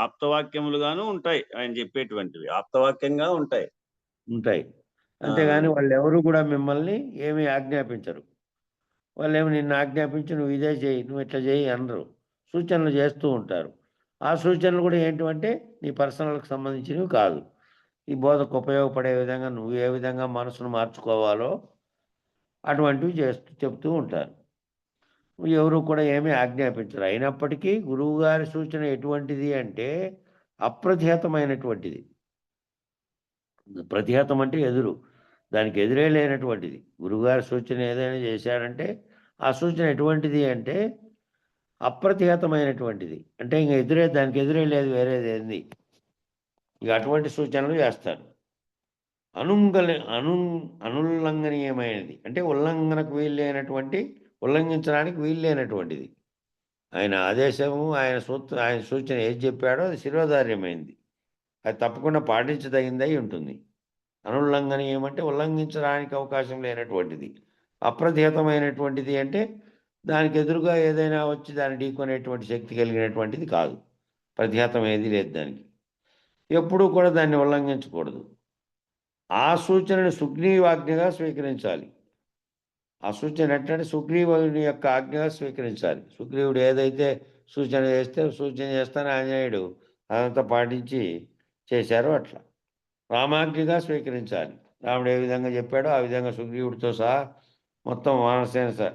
[SPEAKER 2] ఆప్తవాక్యములు గాను ఉంటాయి. ఆయన చెప్పేటువంటివి ఆప్తవాక్యంగా ఉంటాయి.
[SPEAKER 3] అంతేగాని వాళ్ళెవరూ కూడా మిమ్మల్ని ఏమీ ఆజ్ఞాపించరు. వాళ్ళేమో నిన్ను ఆజ్ఞాపించి నువ్వు ఇదే చేయి, నువ్వు ఇట్లా చేయి అనరు. సూచనలు చేస్తూ ఉంటారు. ఆ సూచనలు కూడా ఏంటివంటే నీ పర్సనల్కి సంబంధించినవి కాదు. ఈ బోధకు ఉపయోగపడే విధంగా నువ్వు ఏ విధంగా మనసును మార్చుకోవాలో అటువంటివి చెప్తూ ఉంటారు. ఎవరు కూడా ఏమీ ఆజ్ఞాపించరు. అయినప్పటికీ గురువుగారి సూచన ఎటువంటిది అంటే అప్రతిహతమైనటువంటిది. ప్రతిహతం అంటే ఎదురు. దానికి ఎదురే లేనటువంటిది. గురువుగారి సూచన ఏదైనా చేశారంటే ఆ సూచన ఎటువంటిది అంటే అప్రతిహతమైనటువంటిది. అంటే ఇంక దానికి ఎదురే లేదు, వేరేదేంది. ఇక అటువంటి సూచనలు చేస్తారు. అనుల్లంఘనీయమైనది అంటే ఉల్లంఘించడానికి వీల్లేనటువంటిది. ఆయన ఆదేశము, ఆయన సూచన ఏది చెప్పాడో అది శిరోధార్యమైంది. అది తప్పకుండా పాటించదగిందై ఉంటుంది. అనుల్లంఘనీయం అంటే ఉల్లంఘించడానికి అవకాశం లేనటువంటిది. అప్రతిహతమైనటువంటిది అంటే దానికి ఎదురుగా ఏదైనా వచ్చి దాన్ని ఢీకొనేటువంటి శక్తి కలిగినటువంటిది కాదు. ప్రతిహతం ఏది లేదు దానికి. ఎప్పుడూ కూడా దాన్ని ఉల్లంఘించకూడదు. ఆ సూచనను సుగ్రీవాజ్ఞగా స్వీకరించాలి. ఆ సూచన ఎట్లంటే సుగ్రీవుని యొక్క ఆజ్ఞగా స్వీకరించాలి. సుగ్రీవుడు ఏదైతే సూచన చేస్తానో ఆంజనేయుడు అదంతా పాటించి చేశారో అట్లా రామాజ్ఞగా స్వీకరించాలి. రాముడు ఏ విధంగా చెప్పాడో ఆ విధంగా సుగ్రీవుడితో సహా మొత్తం వానరసేన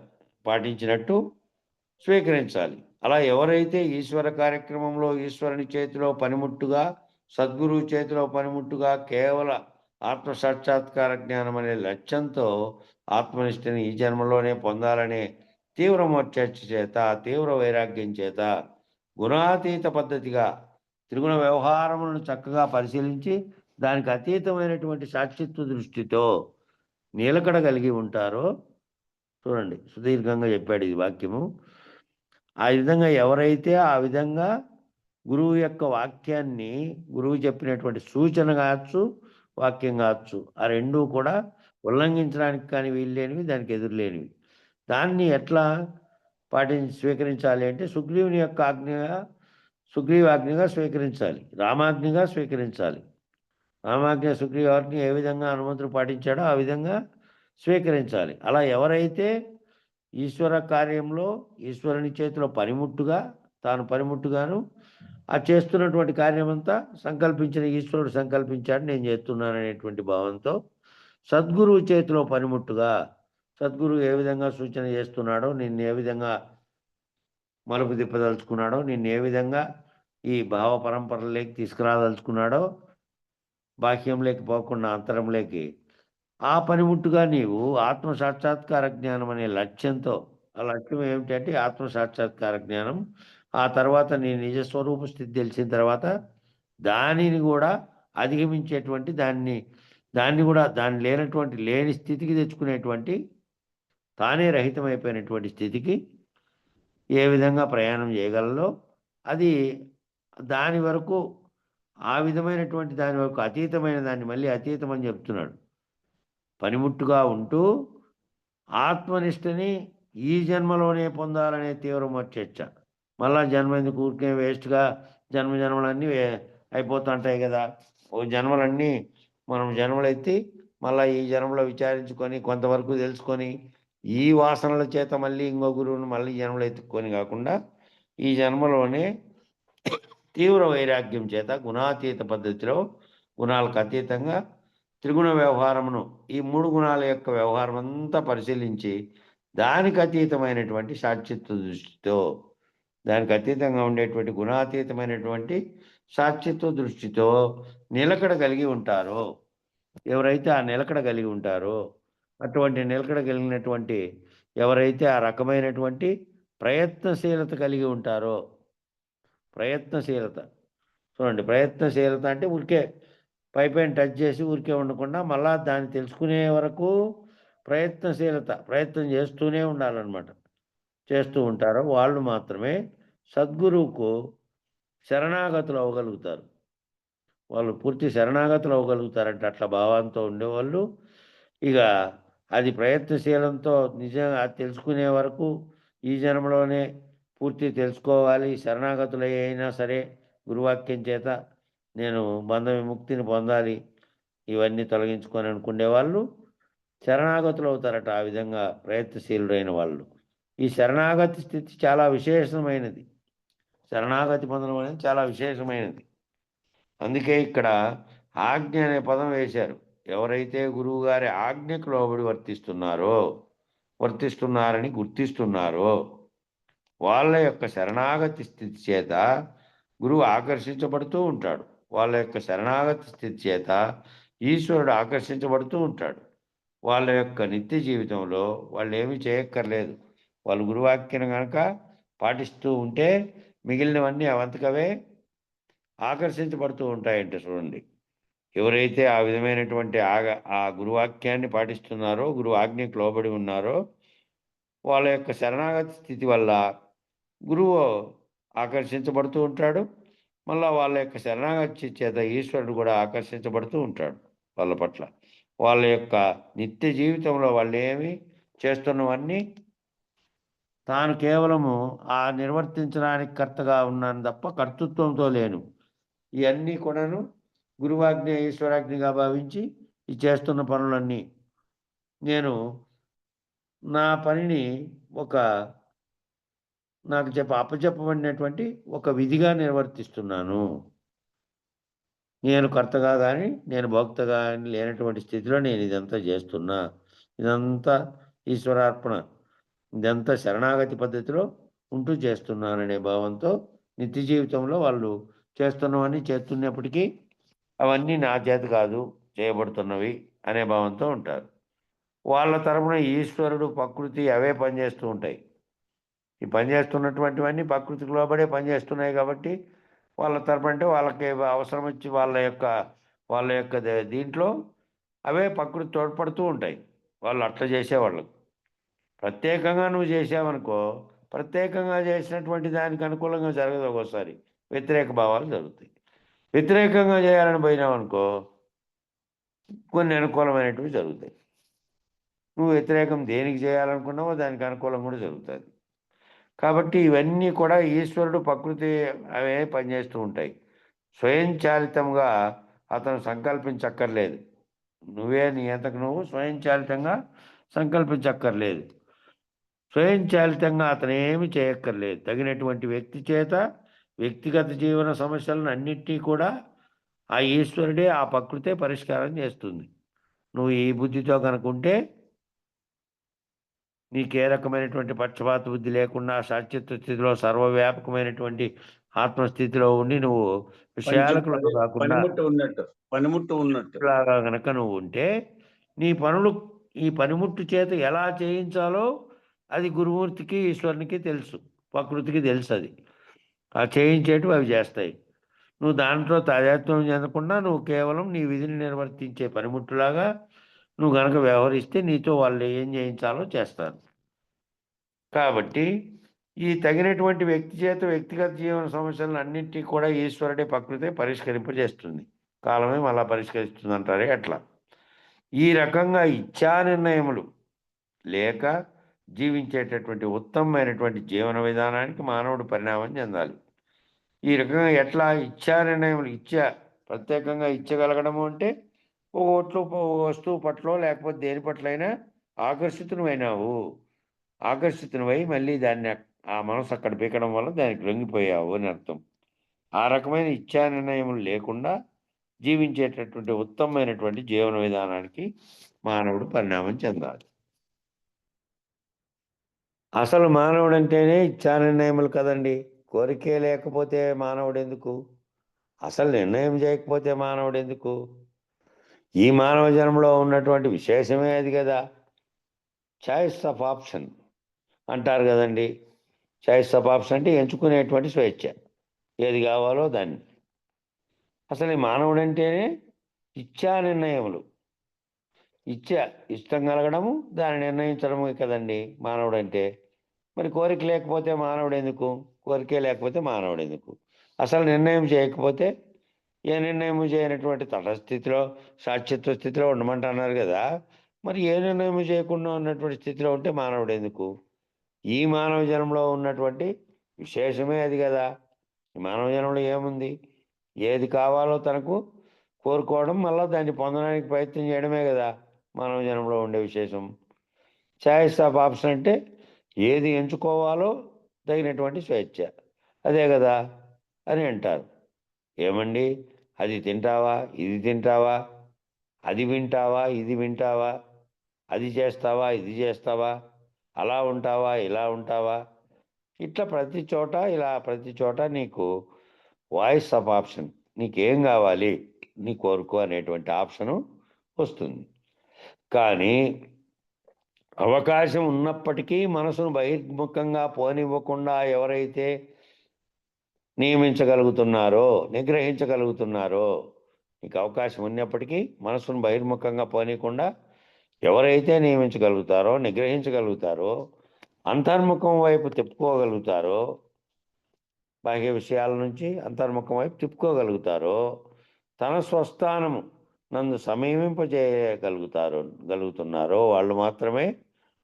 [SPEAKER 3] పాటించినట్టు స్వీకరించాలి. అలా ఎవరైతే ఈశ్వర కార్యక్రమంలో ఈశ్వరుని చేతిలో పనిముట్టుగా, సద్గురువు చేతిలో పనిముట్టుగా కేవల ఆత్మసాక్షాత్కార జ్ఞానం అనే లక్ష్యంతో ఆత్మనిష్టని ఈ జన్మలోనే పొందాలనే తీవ్ర మోక్ష చేత, తీవ్ర వైరాగ్యం చేత, గుణాతీత పద్ధతిగా త్రిగుణ వ్యవహారములను చక్కగా పరిశీలించి దానికి అతీతమైనటువంటి సాక్షిత్వ దృష్టితో నిలకడ కలిగి ఉంటారో, చూడండి సుదీర్ఘంగా చెప్పాడు ఈ వాక్యము. ఆ విధంగా ఎవరైతే ఆ విధంగా గురువు యొక్క వాక్యాన్ని, గురువు చెప్పినటువంటి సూచన కావచ్చు, వాక్యం కావచ్చు, ఆ రెండూ కూడా ఉల్లంఘించడానికి కానీ వీల్లేనివి, దానికి ఎదురులేనివి. దాన్ని ఎట్లా స్వీకరించాలి అంటే సుగ్రీవుని యొక్క సుగ్రీవాజ్ఞగా స్వీకరించాలి, రామాజ్ఞగా స్వీకరించాలి. రామాజ్ఞ సుగ్రీవాజ్ఞ ఏ విధంగా హనుమంతుడు పాటించాడో ఆ విధంగా స్వీకరించాలి. అలా ఎవరైతే ఈశ్వర కార్యంలో ఈశ్వరుని చేతిలో తాను పనిముట్టుగాను ఆ చేస్తున్నటువంటి కార్యమంతా సంకల్పించిన ఈశ్వరుడు సంకల్పించాడు, నేను చేస్తున్నాను అనేటువంటి భావంతో సద్గురువు చేతిలో పనిముట్టుగా, సద్గురువు ఏ విధంగా సూచన చేస్తున్నాడో, నిన్ను ఏ విధంగా మలుపు తిప్పదలుచుకున్నాడో, నిన్ను ఏ విధంగా ఈ భావ పరంపరలోకి తీసుకురాదలుచుకున్నాడో, బాహ్యంలోకి పోకుండా అంతరంలోకి, ఆ పనిముట్టుగా నీవు ఆత్మ సాక్షాత్కార జ్ఞానం అనే లక్ష్యంతో, ఆ లక్ష్యం ఏమిటంటే ఆత్మ సాక్షాత్కార జ్ఞానం. ఆ తర్వాత నీ నిజస్వరూప స్థితి తెలిసిన తర్వాత దానిని కూడా అధిగమించేటువంటి, దాన్ని కూడా దాన్ని లేని స్థితికి తెచ్చుకునేటువంటి, తానే రహితమైపోయినటువంటి స్థితికి ఏ విధంగా ప్రయాణం చేయగలలో, అది దాని వరకు, ఆ విధమైనటువంటి దాని వరకు అతీతమైన దాన్ని మళ్ళీ అతీతం అని చెప్తున్నాడు. పనిముట్టుగా ఉంటూ ఆత్మనిష్టని ఈ జన్మలోనే పొందాలనే తీవ్రమొచ్చేచ్చ. మళ్ళా జన్మ ఎందుకు ఊరికే వేస్ట్‌గా జన్మలన్నీ అయిపోతుంటాయి కదా! ఓ జన్మలన్నీ మనం జన్మలెత్తి మళ్ళా ఈ జన్మలో విచారించుకొని కొంతవరకు తెలుసుకొని ఈ వాసనల చేత మళ్ళీ ఇంకో గురువుని మళ్ళీ జన్మలో ఎత్తుక్కొని కాకుండా ఈ జన్మలోనే తీవ్ర వైరాగ్యం చేత గుణాతీత పద్ధతిలో గుణాలకు అతీతంగా త్రిగుణ వ్యవహారమును ఈ 3 గుణాల యొక్క వ్యవహారం అంతా పరిశీలించి దానికి అతీతమైనటువంటి సాక్షిత్వ దృష్టితో దానికి అతీతంగా ఉండేటువంటి గుణాతీతమైనటువంటి సాక్షిత్వ దృష్టితో నిలకడ కలిగి ఉంటారో ఎవరైతే ఆ నిలకడ కలిగి ఉంటారో అటువంటి నిలకడ కలిగినటువంటి ఎవరైతే ఆ రకమైనటువంటి ప్రయత్నశీలత కలిగి ఉంటారో ప్రయత్నశీలత చూడండి ప్రయత్నశీలత అంటే ఊరికే పైపైన టచ్ చేసి ఊరికే ఉండకుండా మళ్ళా దాన్ని తెలుసుకునే వరకు ప్రయత్నం చేస్తూనే ఉండాలన్నమాట. చేస్తూ ఉంటారో వాళ్ళు మాత్రమే సద్గురువుకు శరణాగతులు అవ్వగలుగుతారు. వాళ్ళు పూర్తి శరణాగతులు అవ్వగలుగుతారంటే అట్లా భావంతో ఉండేవాళ్ళు ఇక అది ప్రయత్నశీలంతో నిజంగా అది తెలుసుకునే వరకు ఈ జన్మలోనే పూర్తి తెలుసుకోవాలి. శరణాగతులు అయినా సరే గురువాక్యం చేత నేను బంధ విముక్తిని పొందాలి ఇవన్నీ తొలగించుకొని అనుకునే వాళ్ళు శరణాగతులు అవుతారట. ఆ విధంగా ప్రయత్నశీలుడైన వాళ్ళు. ఈ శరణాగతి స్థితి చాలా విశేషమైనది. శరణాగతి పొందడం అనేది చాలా విశేషమైనది. అందుకే ఇక్కడ ఆజ్ఞ అనే పదం వేశారు. ఎవరైతే గురువుగారి ఆజ్ఞకు లోబడి వర్తిస్తున్నారని గుర్తిస్తున్నారో వాళ్ళ యొక్క శరణాగతి స్థితి చేత గురువు ఆకర్షించబడుతూ ఉంటాడు. వాళ్ళ యొక్క శరణాగతి స్థితి చేత ఈశ్వరుడు ఆకర్షించబడుతూ ఉంటాడు. వాళ్ళ యొక్క నిత్య జీవితంలో వాళ్ళు ఏమీ చేయక్కర్లేదు. వాళ్ళు గురువాక్యను కనుక పాటిస్తూ ఉంటే మిగిలినవన్నీ అవంతకవే ఆకర్షించబడుతూ ఉంటాయంటే చూడండి. ఎవరైతే ఆ విధమైనటువంటి ఆ గురువాక్యాన్ని పాటిస్తున్నారో గురువు ఆజ్ఞకు లోబడి ఉన్నారో వాళ్ళ యొక్క శరణాగతి స్థితి వల్ల గురువు ఆకర్షించబడుతూ ఉంటాడు. మళ్ళా వాళ్ళ యొక్క శరణాగతి చేత ఈశ్వరుడు కూడా ఆకర్షించబడుతూ ఉంటాడు వాళ్ళ పట్ల. వాళ్ళ యొక్క నిత్య జీవితంలో వాళ్ళు ఏమి చేస్తున్నవన్నీ తాను కేవలము ఆ నిర్వర్తించడానికి కర్తగా ఉన్నాను తప్ప కర్తృత్వంతో లేను. ఇవన్నీ కూడాను గురువాజ్ఞ ఈశ్వరాజ్ఞగా భావించి ఈ చేస్తున్న పనులన్నీ నేను నా పనిని నాకు అప్పచెప్పబడినటువంటి ఒక విధిగా నిర్వర్తిస్తున్నాను. నేను కర్తగా కానీ నేను భోక్తగా కానీ లేనటువంటి స్థితిలో నేను ఇదంతా చేస్తున్నా. ఇదంతా ఈశ్వరార్పణ, ఇదంతా శరణాగతి పద్ధతిలో ఉంటూ చేస్తున్నాననే భావంతో నిత్య జీవితంలో వాళ్ళు చేస్తున్నవన్నీ చేస్తున్నప్పటికీ అవన్నీ నా చేత కాదు చేయబడుతున్నవి అనే భావంతో ఉంటారు. వాళ్ళ తరపున ఈశ్వరుడు ప్రకృతి అవే పనిచేస్తూ ఉంటాయి. ఈ పనిచేస్తున్నటువంటివన్నీ ప్రకృతికి లోబడే పనిచేస్తున్నాయి కాబట్టి వాళ్ళ తరపున అంటే వాళ్ళకి అవసరం వచ్చి వాళ్ళ యొక్క దీంట్లో అవే ప్రకృతి తోడ్పడుతూ ఉంటాయి. వాళ్ళు అట్లా చేసేవాళ్ళకు. ప్రత్యేకంగా నువ్వు చేసావనుకో ప్రత్యేకంగా చేసినటువంటి దానికి అనుకూలంగా జరగదు. ఒక్కోసారి వ్యతిరేక భావాలు జరుగుతాయి. వ్యతిరేకంగా చేయాలని పోయినావనుకో కొన్ని అనుకూలమైనవి జరుగుతాయి. నువ్వు వ్యతిరేకం దేనికి చేయాలనుకున్నావో దానికి అనుకూలం కూడా జరుగుతుంది. కాబట్టి ఇవన్నీ కూడా ఈశ్వరుడు ప్రకృతి అవే పనిచేస్తూ ఉంటాయి. స్వయంచాలితంగా అతను సంకల్పించక్కర్లేదు. నువ్వే నీ అంతకు నువ్వు స్వయంచాలితంగా సంకల్పించక్కర్లేదు. స్వయంచాలితంగా అతను ఏమి చేయక్కర్లేదు. తగినటువంటి వ్యక్తి చేత వ్యక్తిగత జీవన సమస్యలను అన్నిటినీ కూడా ఆ ఈశ్వరుడే ఆ ప్రకృతే పరిష్కారం చేస్తుంది. నువ్వు ఈ బుద్ధితో కనుకుంటే నీకే రకమైనటువంటి పక్షపాత బుద్ధి లేకుండా సాక్షిత్వ స్థితిలో సర్వవ్యాపకమైనటువంటి ఆత్మస్థితిలో ఉండి నువ్వు విషయాలకు కాకుండా
[SPEAKER 2] పనిముట్టు ఉన్నట్టు
[SPEAKER 3] లాగా గనక నువ్వు ఉంటే నీ పనులు ఈ పనిముట్టు చేత ఎలా చేయించాలో అది గురుమూర్తికి ఈశ్వరునికి తెలుసు, ప్రకృతికి తెలుసు. అది ఆ చేయించేటివి అవి చేస్తాయి. నువ్వు దాంట్లో తాజాత్వం చెందకుండా నువ్వు కేవలం నీ విధిని నిర్వర్తించే పనిముట్టులాగా నువ్వు గనక వ్యవహరిస్తే నీతో వాళ్ళు ఏం చేయించాలో చేస్తారు. కాబట్టి ఈ తగినటువంటి వ్యక్తి చేత వ్యక్తిగత జీవన సమస్యలను అన్నింటినీ కూడా ఈశ్వరుడే ప్రకృతే పరిష్కరింపజేస్తుంది. కాలమే మళ్ళా పరిష్కరిస్తుంది అంటారే అట్లా. ఈ రకంగా ఇచ్ఛా నిర్ణయములు లేక జీవించేటటువంటి ఉత్తమమైనటువంటి జీవన విధానానికి మానవుడు పరిణామం చెందాలి. ఈ రకంగా ఎట్లా ఇచ్చా నిర్ణయములు ప్రత్యేకంగా ఇచ్చగలగడము అంటే ఒక వస్తువు పట్ల లేకపోతే దేని పట్లైనా ఆకర్షితునివై మళ్ళీ దాన్ని ఆ మనసు అక్కడ పీకడం వల్ల దానికి లొంగిపోయావు అని అర్థం. ఆ రకమైన ఇచ్చా నిర్ణయములు లేకుండా జీవించేటటువంటి ఉత్తమమైనటువంటి జీవన విధానానికి మానవుడు పరిణామం చెందాలి. అసలు మానవుడు అంటేనే ఇచ్చా నిర్ణయములు కదండి. కోరికే లేకపోతే మానవుడు ఎందుకు? అసలు నిర్ణయం చేయకపోతే మానవుడు ఎందుకు? ఈ మానవ జన్మలో ఉన్నటువంటి విశేషమే అది కదా. చాయిస్ ఆఫ్ ఆప్షన్ అంటారు కదండి. చాయిస్ ఆఫ్ ఆప్షన్ అంటే ఎంచుకునేటువంటి స్వేచ్ఛ, ఏది కావాలో దాన్ని. అసలు ఈ మానవుడు అంటేనే ఇచ్చా నిర్ణయములు, ఇష్టం కలగడము, దాన్ని నిర్ణయించడము కదండి మానవుడు అంటే. మరి కోరిక లేకపోతే మానవుడు ఎందుకు? కోరికే లేకపోతే మానవుడు ఎందుకు? అసలు నిర్ణయం చేయకపోతే, ఏ నిర్ణయం చేయనటువంటి తటస్థితిలో సాక్షిత్వ స్థితిలో ఉండమంటున్నారు కదా. మరి ఏ నిర్ణయం చేయకుండా ఉన్నటువంటి స్థితిలో ఉంటే మానవుడు ఎందుకు? ఈ మానవ జన్మలో ఉన్నటువంటి విశేషమే అది కదా. ఈ మానవ జన్మలో ఏముంది? ఏది కావాలో తనకు కోరుకోవడం, మళ్ళీ దాన్ని పొందడానికి ప్రయత్నం చేయడమే కదా మానవ జన్మలో ఉండే విశేషం. చాయిస్ ఆఫ్ ఆప్షన్ అంటే ఏది ఎంచుకోవాలో తగినటువంటి స్వేచ్ఛ, అదే కదా అని అంటారు. ఏమండి, అది తింటావా, ఇది తింటావా, అది వింటావా, ఇది వింటావా, అది చేస్తావా, ఇది చేస్తావా, అలా ఉంటావా, ఇలా ఉంటావా, ఇట్లా ప్రతి చోట నీకు వాయిస్ ఆఫ్ ఆప్షన్, నీకేం కావాలి నీ కోరుకో అనేటువంటి ఆప్షను వస్తుంది. కానీ అవకాశం ఉన్నప్పటికీ మనసును బహిర్ముఖంగా పోనివ్వకుండా ఎవరైతే నియమించగలుగుతున్నారో, నిగ్రహించగలుగుతున్నారో, నీకు అవకాశం ఉన్నప్పటికీ మనసును బహిర్ముఖంగా పోనీయకుండా ఎవరైతే నియమించగలుగుతారో, నిగ్రహించగలుగుతారో, అంతర్ముఖం వైపు తిప్పుకోగలుగుతారో, బాహ్య విషయాల నుంచి అంతర్ముఖం వైపు తిప్పుకోగలుగుతారో, తన స్వస్థానము నందు గలుగుతున్నారో వాళ్ళు మాత్రమే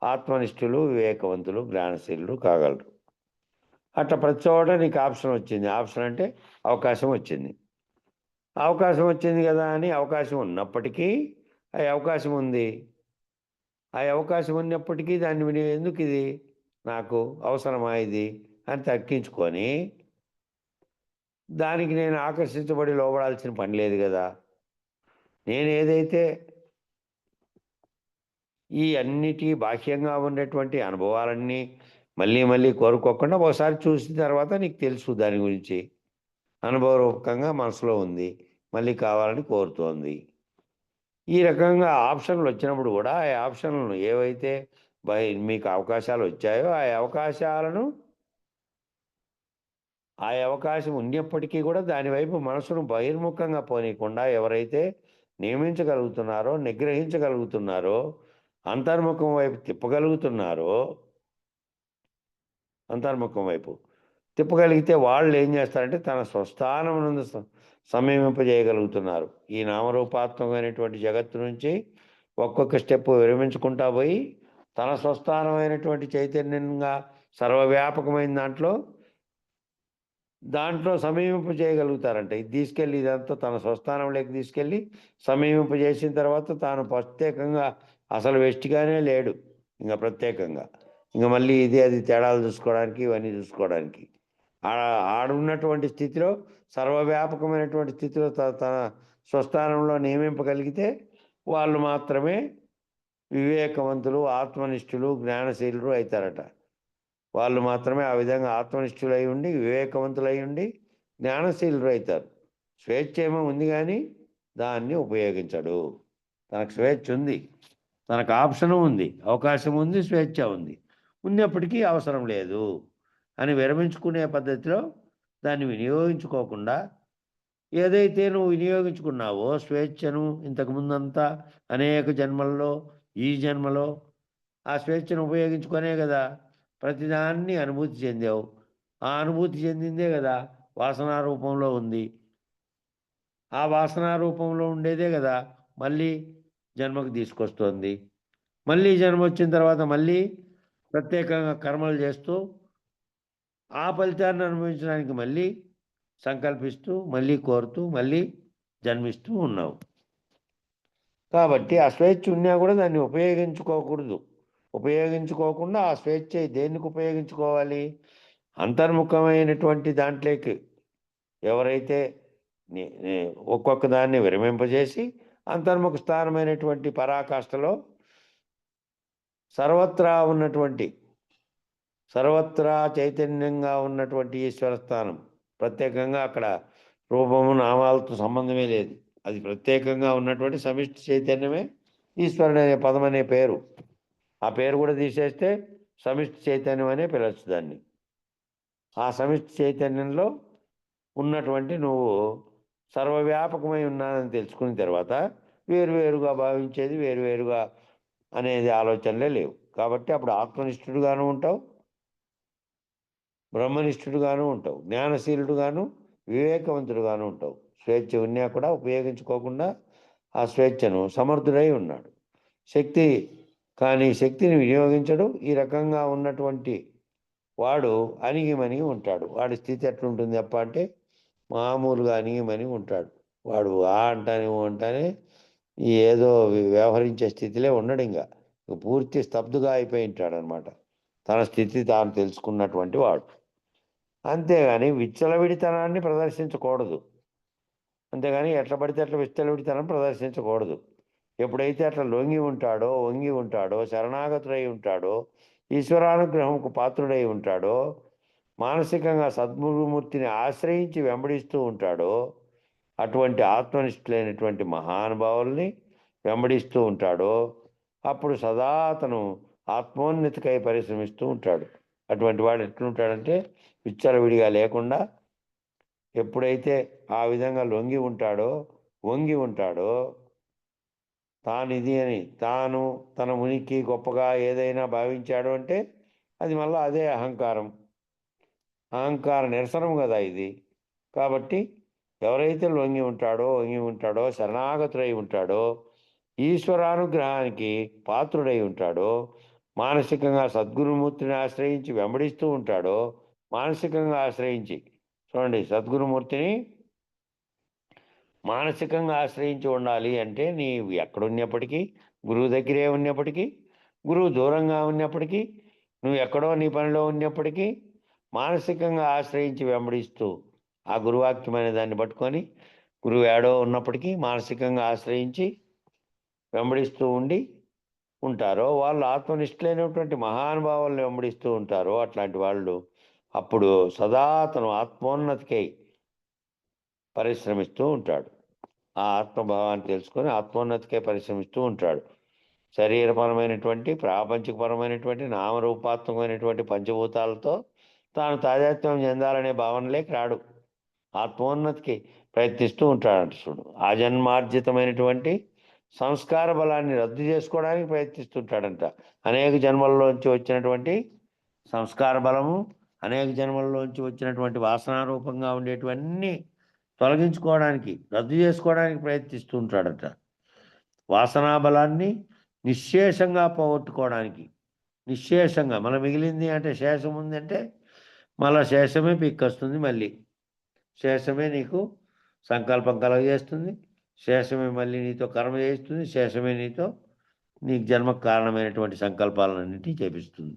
[SPEAKER 3] ఆత్మనిష్ఠులు, వివేకవంతులు, జ్ఞానశీలులు కాగలరు. అట్లా ప్రతి చోట నీకు ఆప్షన్ వచ్చింది. ఆప్షన్ అంటే అవకాశం వచ్చింది. అవకాశం వచ్చింది కదా అని అవకాశం ఉన్నప్పటికీ ఆ అవకాశం ఉంది. ఆ అవకాశం ఉన్నప్పటికీ దాన్ని ఎందుకు ఇది నాకు అవసరమా ఇది అని తగ్గించుకొని దానికి నేను ఆకర్షించబడి లోబడాల్సిన పని లేదు కదా. నేను ఏదైతే ఈ అన్నిటి బాహ్యంగా ఉండేటువంటి అనుభవాలన్నీ మళ్ళీ మళ్ళీ కోరుకోకుండా ఒకసారి చూసిన తర్వాత నీకు తెలుసు దాని గురించి, అనుభవరూపకంగా మనసులో ఉంది, మళ్ళీ కావాలని కోరుతోంది. ఈ రకంగా ఆప్షన్లు వచ్చినప్పుడు కూడా ఆ ఆప్షన్లను ఏవైతే మీకు అవకాశాలు వచ్చాయో ఆ అవకాశం ఉన్నప్పటికీ కూడా దానివైపు మనసును బహిర్ముఖంగా పోనీయకుండా ఎవరైతే నియమించగలుగుతున్నారో, నిగ్రహించగలుగుతున్నారో, అంతర్ముఖం వైపు తిప్పగలిగితే వాళ్ళు ఏం చేస్తారంటే తన స్వస్థానం నుండి సమీపింపజేయగలుగుతున్నారు. ఈ నామరూపాత్మకమైనటువంటి జగత్తు నుంచి ఒక్కొక్క స్టెప్ విరమించుకుంటా పోయి తన స్వస్థానమైనటువంటి చైతన్యంగా సర్వవ్యాపకమైన దాంట్లో సమీపింపజేయగలుగుతారంట. ఇది తీసుకెళ్ళి ఇదంతా తన స్వస్థానంలోకి తీసుకెళ్ళి సమీపింపజేసిన తర్వాత తాను ప్రత్యేకంగా అసలు వెస్ట్గానే లేడు, ఇంకా ప్రత్యేకంగా ఇంకా మళ్ళీ ఇది అది తేడాలు చూసుకోవడానికి, ఇవన్నీ చూసుకోవడానికి ఆడున్నటువంటి స్థితిలో, సర్వవ్యాపకమైనటువంటి స్థితిలో తన స్వస్థానంలో నియమింపగలిగితే వాళ్ళు మాత్రమే వివేకవంతులు, ఆత్మనిష్ఠులు, జ్ఞానశీలురు అవుతారట. వాళ్ళు మాత్రమే ఆ విధంగా ఆత్మనిష్ఠులై ఉండి, వివేకవంతులై ఉండి, జ్ఞానశీలురు అవుతారు. స్వేచ్ఛ ఏమో ఉంది కానీ దాన్ని ఉపయోగించడు. తనకు స్వేచ్ఛ ఉంది, తనకు ఆప్షను ఉంది, అవకాశం ఉంది, స్వేచ్ఛ ఉంది, ఉన్నప్పటికీ అవసరం లేదు అని విరమించుకునే పద్ధతిలో దాన్ని వినియోగించుకోకుండా, ఏదైతే నువ్వు వినియోగించుకున్నావో స్వేచ్ఛను ఇంతకుముందంతా అనేక జన్మల్లో, ఈ జన్మలో ఆ స్వేచ్ఛను ఉపయోగించుకునే కదా ప్రతిదాన్ని అనుభూతి చెందావు. ఆ అనుభూతి చెందిందే కదా వాసనా రూపంలో ఉంది. ఆ వాసనా రూపంలో ఉండేదే కదా మళ్ళీ జన్మకు తీసుకొస్తుంది. మళ్ళీ జన్మ వచ్చిన తర్వాత మళ్ళీ ప్రత్యేకంగా కర్మలు చేస్తూ ఆ ఫలితాన్ని అనుభవించడానికి మళ్ళీ సంకల్పిస్తూ మళ్ళీ కోరుతూ మళ్ళీ జన్మిస్తూ ఉన్నావు. కాబట్టి ఆ స్వేచ్ఛ ఉన్నా కూడా దాన్ని ఉపయోగించుకోకూడదు. ఉపయోగించుకోకుండా ఆ స్వేచ్ఛ దేనికి ఉపయోగించుకోవాలి? అంతర్ముఖమైనటువంటి దాంట్లోకి ఎవరైతే ఒక్కొక్క దాన్ని విరమింపజేసి అంతర్ముఖ స్థానమైనటువంటి పరాకాష్ఠలో సర్వత్రా చైతన్యంగా ఉన్నటువంటి ఈశ్వర స్థానం, ప్రత్యేకంగా అక్కడ రూపము నామాలతో సంబంధమే లేదు. అది ప్రత్యేకంగా ఉన్నటువంటి సమిష్టి చైతన్యమే ఈశ్వరుడు అనే పదం అనే పేరు. ఆ పేరు కూడా తీసేస్తే సమిష్టి చైతన్యం అనే పిలవచ్చు దాన్ని. ఆ సమిష్టి చైతన్యంలో ఉన్నటువంటి నువ్వు సర్వవ్యాపకమై ఉన్నానని తెలుసుకున్న తర్వాత వేరువేరుగా భావించేది వేరువేరుగా అనేది ఆలోచనలే లేవు. కాబట్టి అప్పుడు ఆత్మనిష్ఠుడుగాను ఉంటావు, బ్రహ్మనిష్ఠుడుగాను ఉంటావు, జ్ఞానశీలుడుగాను వివేకవంతుడుగాను ఉంటావు. స్వేచ్ఛ ఉన్నా కూడా ఉపయోగించుకోకుండా ఆ స్వేచ్ఛను సమర్థుడై ఉన్నాడు. శక్తిని వినియోగించడు. ఈ రకంగా ఉన్నటువంటి వాడు అణిగిమణిగి ఉంటాడు. వాడి స్థితి ఎట్లుంటుంది అప్ప అంటే మామూలుగా అణిగిమణి ఉంటాడు. వాడు అంటానే ఏదో వ్యవహరించే స్థితిలో ఉండడు. ఇంకా పూర్తి స్తబ్దుగా అయిపోయి ఉంటాడు అనమాట. తన స్థితి తాను తెలుసుకున్నటువంటి వాడు. అంతేగాని విచ్చలవిడితనాన్ని ప్రదర్శించకూడదు. అంతేగాని ఎట్లా పడితే అట్లా విచ్చలవిడితనం ప్రదర్శించకూడదు. ఎప్పుడైతే అట్లా వంగి ఉంటాడో శరణాగతుడై ఉంటాడో ఈశ్వరానుగ్రహంకు పాత్రుడై ఉంటాడో మానసికంగా సద్గురుమూర్తిని ఆశ్రయించి వెంబడిస్తూ ఉంటాడో అటువంటి ఆత్మనిష్ఠులైనటువంటి మహానుభావుల్ని వెంబడిస్తూ ఉంటాడో అప్పుడు సదా అతను ఆత్మోన్నతికై పరిశ్రమిస్తూ ఉంటాడు. అటువంటి వాడు ఎట్లుంటాడంటే విచ్చలవిడిగా లేకుండా ఎప్పుడైతే ఆ విధంగా వంగి ఉంటాడో తానిది అని తాను తన ఉనికి గొప్పగా ఏదైనా భావించాడు అంటే అది మళ్ళీ అదే అహంకార నిరసనం కదా ఇది. కాబట్టి ఎవరైతే వంగి ఉంటాడో శరణాగతుడై ఉంటాడో ఈశ్వరానుగ్రహానికి పాత్రుడై ఉంటాడో మానసికంగా సద్గురుమూర్తిని ఆశ్రయించి వెంబడిస్తూ ఉంటాడో మానసికంగా ఆశ్రయించి చూడండి, సద్గురుమూర్తిని మానసికంగా ఆశ్రయించి ఉండాలి అంటే నీవు ఎక్కడున్నప్పటికీ, గురువు దగ్గరే ఉన్నప్పటికీ, గురువు దూరంగా ఉన్నప్పటికీ, నువ్వు ఎక్కడో నీ పనిలో ఉన్నప్పటికీ మానసికంగా ఆశ్రయించి వెంబడిస్తూ ఆ గురువాక్యమైన దాన్ని పట్టుకొని గురువు ఏడో ఉన్నప్పటికీ మానసికంగా ఆశ్రయించి వెంబడిస్తూ ఉంటారో వాళ్ళు ఆత్మనిష్ఠులైనటువంటి మహానుభావులను వెంబడిస్తూ ఉంటారో అట్లాంటి వాళ్ళు అప్పుడు సదా తను ఆత్మోన్నతికై పరిశ్రమిస్తూ ఉంటాడు. ఆ ఆత్మభావాన్ని తెలుసుకొని ఆత్మోన్నతికై పరిశ్రమిస్తూ ఉంటాడు. శరీరపరమైనటువంటి ప్రాపంచికపరమైనటువంటి నామరూపాత్మకమైనటువంటి పంచభూతాలతో తాను తాదాత్మ్యం చెందాలనే భావనలేకి రాడు. ఆత్మోన్నతికి ప్రయత్నిస్తూ ఉంటాడంట. చూడు, ఆజన్మార్జితమైనటువంటి సంస్కార బలాన్ని రద్దు చేసుకోవడానికి ప్రయత్నిస్తుంటాడంట. అనేక జన్మల్లోంచి వచ్చినటువంటి సంస్కార బలము, అనేక జన్మల్లోంచి వచ్చినటువంటి వాసనారూపంగా ఉండేటివన్నీ తొలగించుకోవడానికి, రద్దు చేసుకోవడానికి ప్రయత్నిస్తూ ఉంటాడట. వాసనా బలాన్ని నిశ్శేషంగా పోగొట్టుకోవడానికి, నిశ్శేషంగా మన మిగిలింది అంటే శేషం ఉందంటే మళ్ళా శేషమే పిక్కొస్తుంది. మళ్ళీ శేషమే నీకు సంకల్పం కలగజేస్తుంది, శేషమే మళ్ళీ నీతో కర్మ చేయిస్తుంది, శేషమే నీకు జన్మకు కారణమైనటువంటి సంకల్పాలన్నింటినీ చేపిస్తుంది.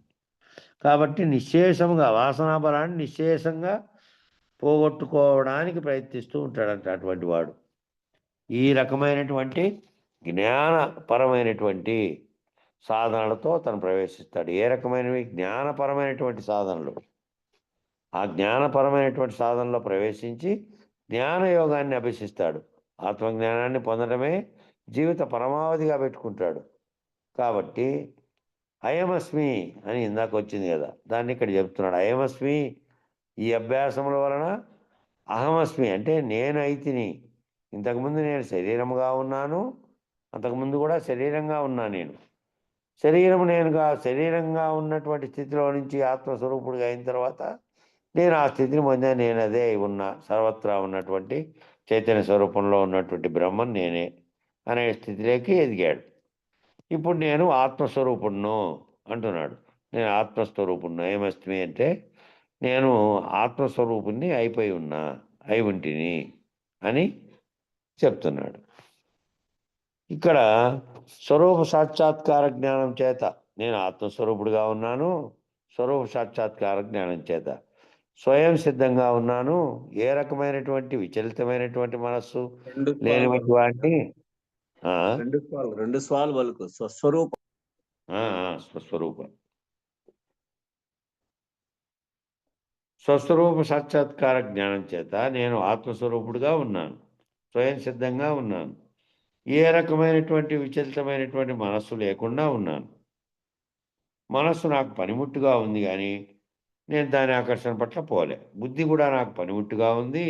[SPEAKER 3] కాబట్టి నిశ్శేషంగా వాసనా బలాన్ని నిశ్శేషంగా పోగొట్టుకోవడానికి ప్రయత్నిస్తూ ఉంటాడంట అటువంటి వాడు. ఈ రకమైనటువంటి జ్ఞానపరమైనటువంటి సాధనలతో తను ప్రవేశిస్తాడు. ఏ రకమైనవి? జ్ఞానపరమైనటువంటి సాధనలు. ఆ జ్ఞానపరమైనటువంటి సాధనలో ప్రవేశించి జ్ఞానయోగాన్ని అభ్యసిస్తాడు. ఆత్మజ్ఞానాన్ని పొందడమే జీవిత పరమావధిగా పెట్టుకుంటాడు. కాబట్టి అయమస్మి అని ఇందాక వచ్చింది కదా, దాన్ని ఇక్కడ చెప్తున్నాడు. అయమస్మి, ఈ అభ్యాసముల వలన అహమస్మి అంటే నేను అయితిని. ఇంతకుముందు నేను శరీరముగా ఉన్నాను, అంతకుముందు కూడా శరీరంగా ఉన్నా. నేను శరీరంగా ఉన్నటువంటి స్థితిలో నుంచి ఆత్మస్వరూపుడిగా అయిన తర్వాత నేను ఆ స్థితిని పొందా. నేను అదే ఉన్నా, సర్వత్రా ఉన్నటువంటి చైతన్య స్వరూపంలో ఉన్నటువంటి బ్రహ్మం నేనే అనే స్థితిలోకి ఎదిగాడు. ఇప్పుడు నేను ఆత్మస్వరూపుణ్ణు అంటున్నాడు. నేను ఆత్మస్వరూపుణ్ణు ఏమస్మి అంటే నేను ఆత్మస్వరూపుణ్ణి అయిపోయి ఉన్నా, అయి ఉంటిని అని చెప్తున్నాడు. ఇక్కడ స్వరూప సాక్షాత్కార జ్ఞానం చేత నేను ఆత్మస్వరూపుడుగా ఉన్నాను, స్వరూప సాక్షాత్కార జ్ఞానం చేత స్వయం సిద్ధంగా ఉన్నాను. ఏ రకమైనటువంటి విచలితమైనటువంటి మనస్సు లేనివంటి వాడిని
[SPEAKER 2] రెండు స్వాలు పలుకు స్వస్వరూపం.
[SPEAKER 3] స్వస్వరూపం స్వస్వరూప సాక్షాత్కార జ్ఞానం చేత నేను ఆత్మస్వరూపుడుగా ఉన్నాను, స్వయం సిద్ధంగా ఉన్నాను. ఏ రకమైనటువంటి విచలితమైనటువంటి మనస్సు లేకుండా ఉన్నాను. మనస్సు నాకు పనిముట్టుగా ఉంది కానీ నేను దాని ఆకర్షణ పట్ల పోలే. బుద్ధి కూడా నాకు పనిముట్టుగా ఉంది,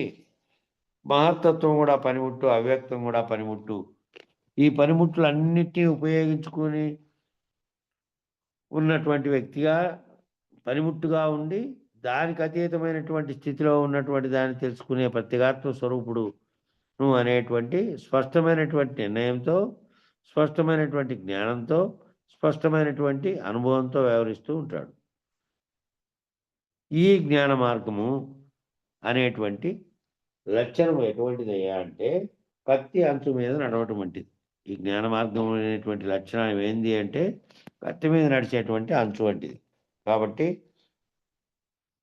[SPEAKER 3] మహత్తత్వం కూడా పనిముట్టు, అవ్యక్తం కూడా పనిముట్టు. ఈ పనిముట్టులన్నిటినీ ఉపయోగించుకొని ఉన్నటువంటి వ్యక్తిగా పనిముట్టుగా ఉండి దానికి అతీతమైనటువంటి స్థితిలో ఉన్నటువంటి దాన్ని తెలుసుకునే ప్రత్యేగాత్మ స్వరూపుడు నువ్వు అనేటువంటి స్పష్టమైనటువంటి నిర్ణయంతో, స్పష్టమైనటువంటి జ్ఞానంతో, స్పష్టమైనటువంటి అనుభవంతో వ్యవహరిస్తూ ఉంటాడు. ఈ జ్ఞాన మార్గము అనేటువంటి లక్షణం ఎటువంటిదయ్యా అంటే కత్తి అంచు మీద నడవటం వంటిది. ఈ జ్ఞాన మార్గం అనేటువంటి లక్షణం ఏంది అంటే కత్తి మీద నడిచేటువంటి అంచు వంటిది. కాబట్టి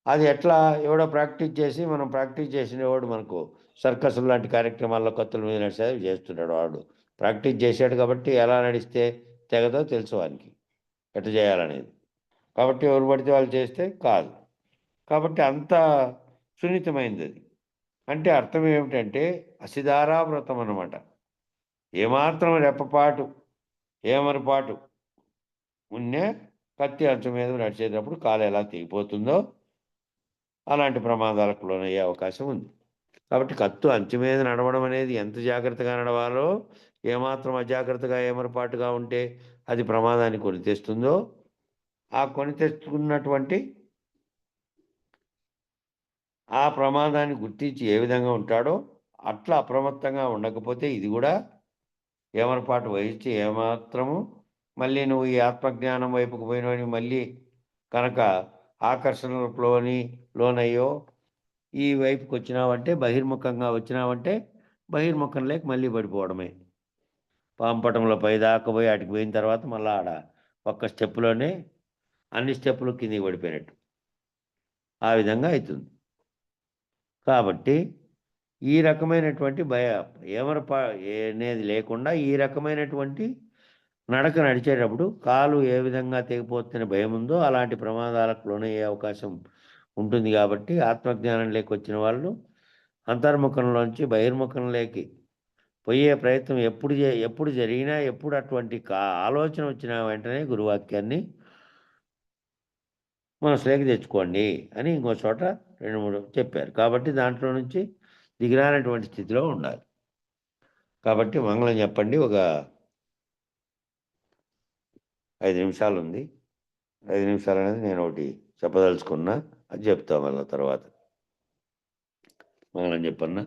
[SPEAKER 3] అది ఎట్లా ఎవడో ప్రాక్టీస్ చేసి మనం ప్రాక్టీస్ చేసినవాడు మనకు సర్కస్ లాంటి కార్యక్రమాల్లో కత్తుల మీద నడిచేది చేస్తున్నాడు. వాడు ప్రాక్టీస్ చేశాడు కాబట్టి ఎలా నడిస్తే తెగదో తెలుసు వానికి ఎట్లా చేయాలనేది. కాబట్టి ఎవరు పడితే వాళ్ళు చేస్తే కాదు. కాబట్టి అంత సున్నితమైంది అది. అంటే అర్థం ఏమిటంటే అసిధారావ్రతం అన్నమాట. ఏమాత్రం రెప్పపాటు ఏమరపాటు ఉన్నే కత్తి అంచు మీద నడిచేటప్పుడు కాలు ఎలా తెగిపోతుందో అలాంటి ప్రమాదాలకు లోనయ్యే అవకాశం ఉంది. కాబట్టి కత్తు అంచు మీద నడవడం అనేది ఎంత జాగ్రత్తగా నడవాలో, ఏమాత్రం అజాగ్రత్తగా ఏమరపాటుగా ఉంటే అది ప్రమాదాన్ని కొని తెస్తుందో, ఆ కొని తెచ్చుకున్నటువంటి ఆ ప్రమాదాన్ని గుర్తించి ఏ విధంగా ఉంటాడో అట్లా అప్రమత్తంగా ఉండకపోతే ఇది కూడా ఏమరపాటు వహించి ఏమాత్రము మళ్ళీ నువ్వు ఈ ఆత్మజ్ఞానం వైపుకు పోయినవి మళ్ళీ కనుక లోనయ్యో ఈ వైపుకి వచ్చినావంటే బహిర్ముఖంగా వచ్చినావంటే బహిర్ముఖం లేక మళ్ళీ పడిపోవడమే. పాంపటంలో పైదాకా పోయి అటుకు పోయిన తర్వాత మళ్ళీ ఆడ ఒక్క స్టెప్పులోనే అన్ని స్టెప్పులు కిందికి పడిపోయినట్టు ఆ విధంగా అవుతుంది. కాబట్టి ఈ రకమైనటువంటి అనేది లేకుండా ఈ రకమైనటువంటి నడక నడిచేటప్పుడు కాలు ఏ విధంగా తెగిపోతున్న భయం ఉందో అలాంటి ప్రమాదాలకు లోనయ్యే అవకాశం ఉంటుంది. కాబట్టి ఆత్మజ్ఞానం లేకొచ్చిన వాళ్ళు అంతర్ముఖంలోంచి బహిర్ముఖంలోకి పోయే ప్రయత్నం ఎప్పుడు జరిగినా ఎప్పుడు అటువంటి ఆలోచన వచ్చిన వెంటనే గురువాక్యాన్ని మనసులోకి తెచ్చుకోండి అని ఇంకో చోట 2-3 చెప్పారు. కాబట్టి దాంట్లో నుంచి దిగిరానటువంటి స్థితిలో ఉండాలి. కాబట్టి మంగళం చెప్పండి. ఒక 5 నిమిషాలు ఉంది. 5 నిమిషాలు అనేది నేను ఒకటి చెప్పదలుచుకున్నా, అది చెప్తా మళ్ళీ తర్వాత. మంగళం చెప్పన్నా.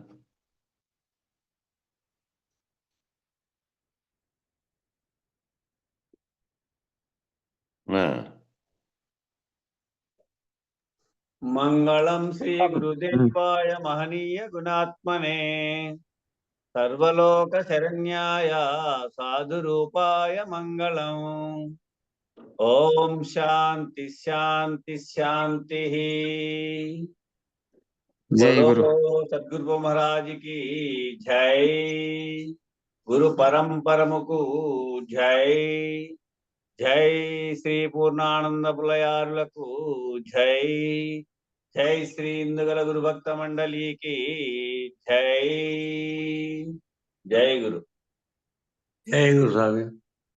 [SPEAKER 2] మంగళం శ్రీ గురుదేవాయ మహనీయ గుణాత్మనే సర్వలోక శరణ్యాయ సాధు రూపాయ మంగళం. ఓం శాంతి శాంతి శాంతి.
[SPEAKER 1] జై గురు.
[SPEAKER 2] సద్గురు మహారాజ్ కి జై. గురు పరంపరముకు జై. జై శ్రీ పూర్ణానంద పులయారులకు జై. జై శ్రీ ఇందుగల గురు భక్త మండలికి జై. జై గురు.
[SPEAKER 3] జై గురు స్వామి.